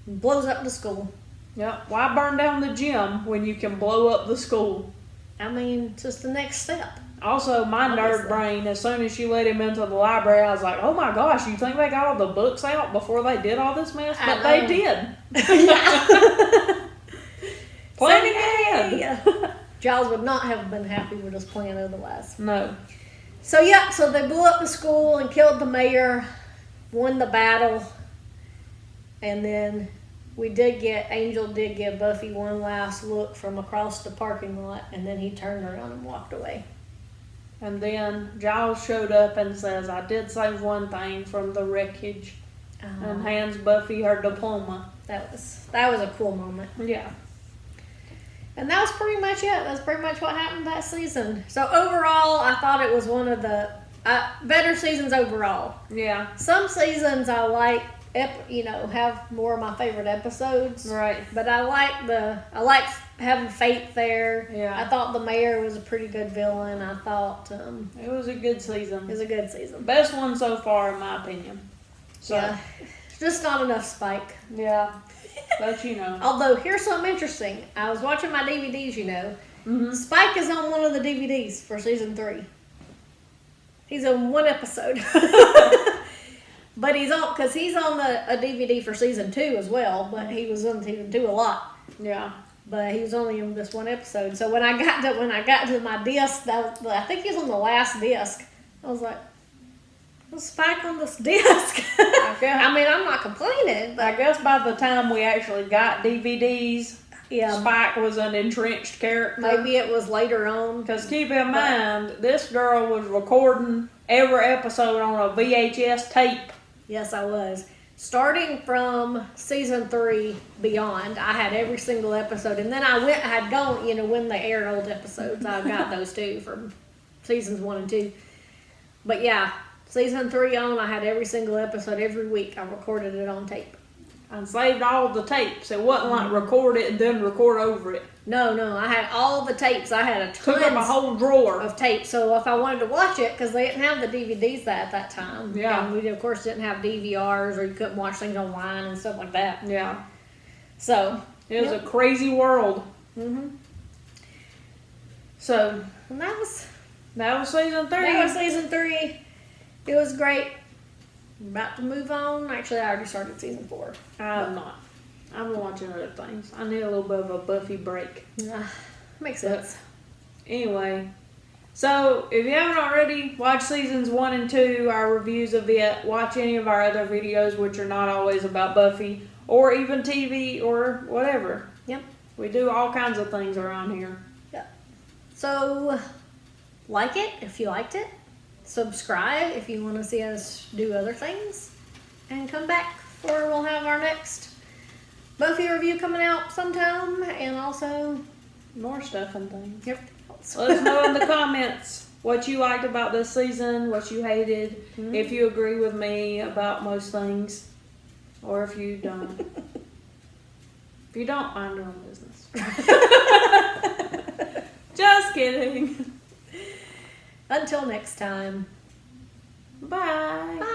blows up the school. Yep. Why burn down the gym when you can blow up the school? I mean, just the next step. Also, my nerd brain, as soon as she let him into the library, I was like, oh my gosh, you think they got all the books out before they did all this mess? But they did. Planning ahead. Giles would not have been happy with his plan otherwise. No. So, so they blew up the school and killed the mayor, won the battle, and then Angel did give Buffy one last look from across the parking lot, and then he turned around and walked away. And then Giles showed up and says, I did save one thing from the wreckage. And hands Buffy her diploma. That was a cool moment. Yeah. And that was pretty much it. That's pretty much what happened that season. So overall, I thought it was one of the better seasons overall. Yeah. Some seasons I like, have more of my favorite episodes. Right. But I like having Faith there. Yeah. I thought the mayor was a pretty good villain. I thought it was a good season. It was a good season. Best one so far, in my opinion. So. Yeah. Just not enough Spike. Yeah. But Although, here's something interesting. I was watching my DVDs, Mm-hmm. Spike is on one of the DVDs for season 3. He's on one episode. But he's on a DVD for season 2 as well, but he was on season 2 a lot. Yeah. But he was only in this one episode. So when I got to my disc, I think he was on the last disc. I was like, "What's Spike on this disc?" I mean, I'm not complaining, but I guess by the time we actually got DVDs, Spike was an entrenched character. Maybe it was later on. Because keep in mind, this girl was recording every episode on a VHS tape. Yes, I was. Starting from season 3 beyond, I had every single episode. And then I had gone, when they aired old episodes, I got those too from seasons 1 and 2. But yeah, season 3 on, I had every single episode every week. I recorded it on tape. And saved all the tapes. It wasn't like record it and then record over it. No, I had all the tapes. I had Took up a whole drawer of tapes. So if I wanted to watch it, because they didn't have the DVDs at that time. Yeah. And we, of course, didn't have DVRs, or you couldn't watch things online and stuff like that. Yeah. So. It was a crazy world. Mm-hmm. So. And that was season 3. That was season 3. It was great. About to move on. Actually, I already started season 4. I'm not. I'm watching other things. I need a little bit of a Buffy break. Makes sense. Anyway, so if you haven't already watched seasons 1 and 2, our reviews of it, watch any of our other videos, which are not always about Buffy or even TV or whatever. Yep. We do all kinds of things around here. Yep. So, like it if you liked it. Subscribe if you want to see us do other things. And come back for we'll have our next Buffy review coming out sometime. And also more stuff and things. Yep. Let us know in the comments what you liked about this season, what you hated, if you agree with me about most things, or if you don't. If you don't, mind your own business. Just kidding. Until next time. Bye. Bye.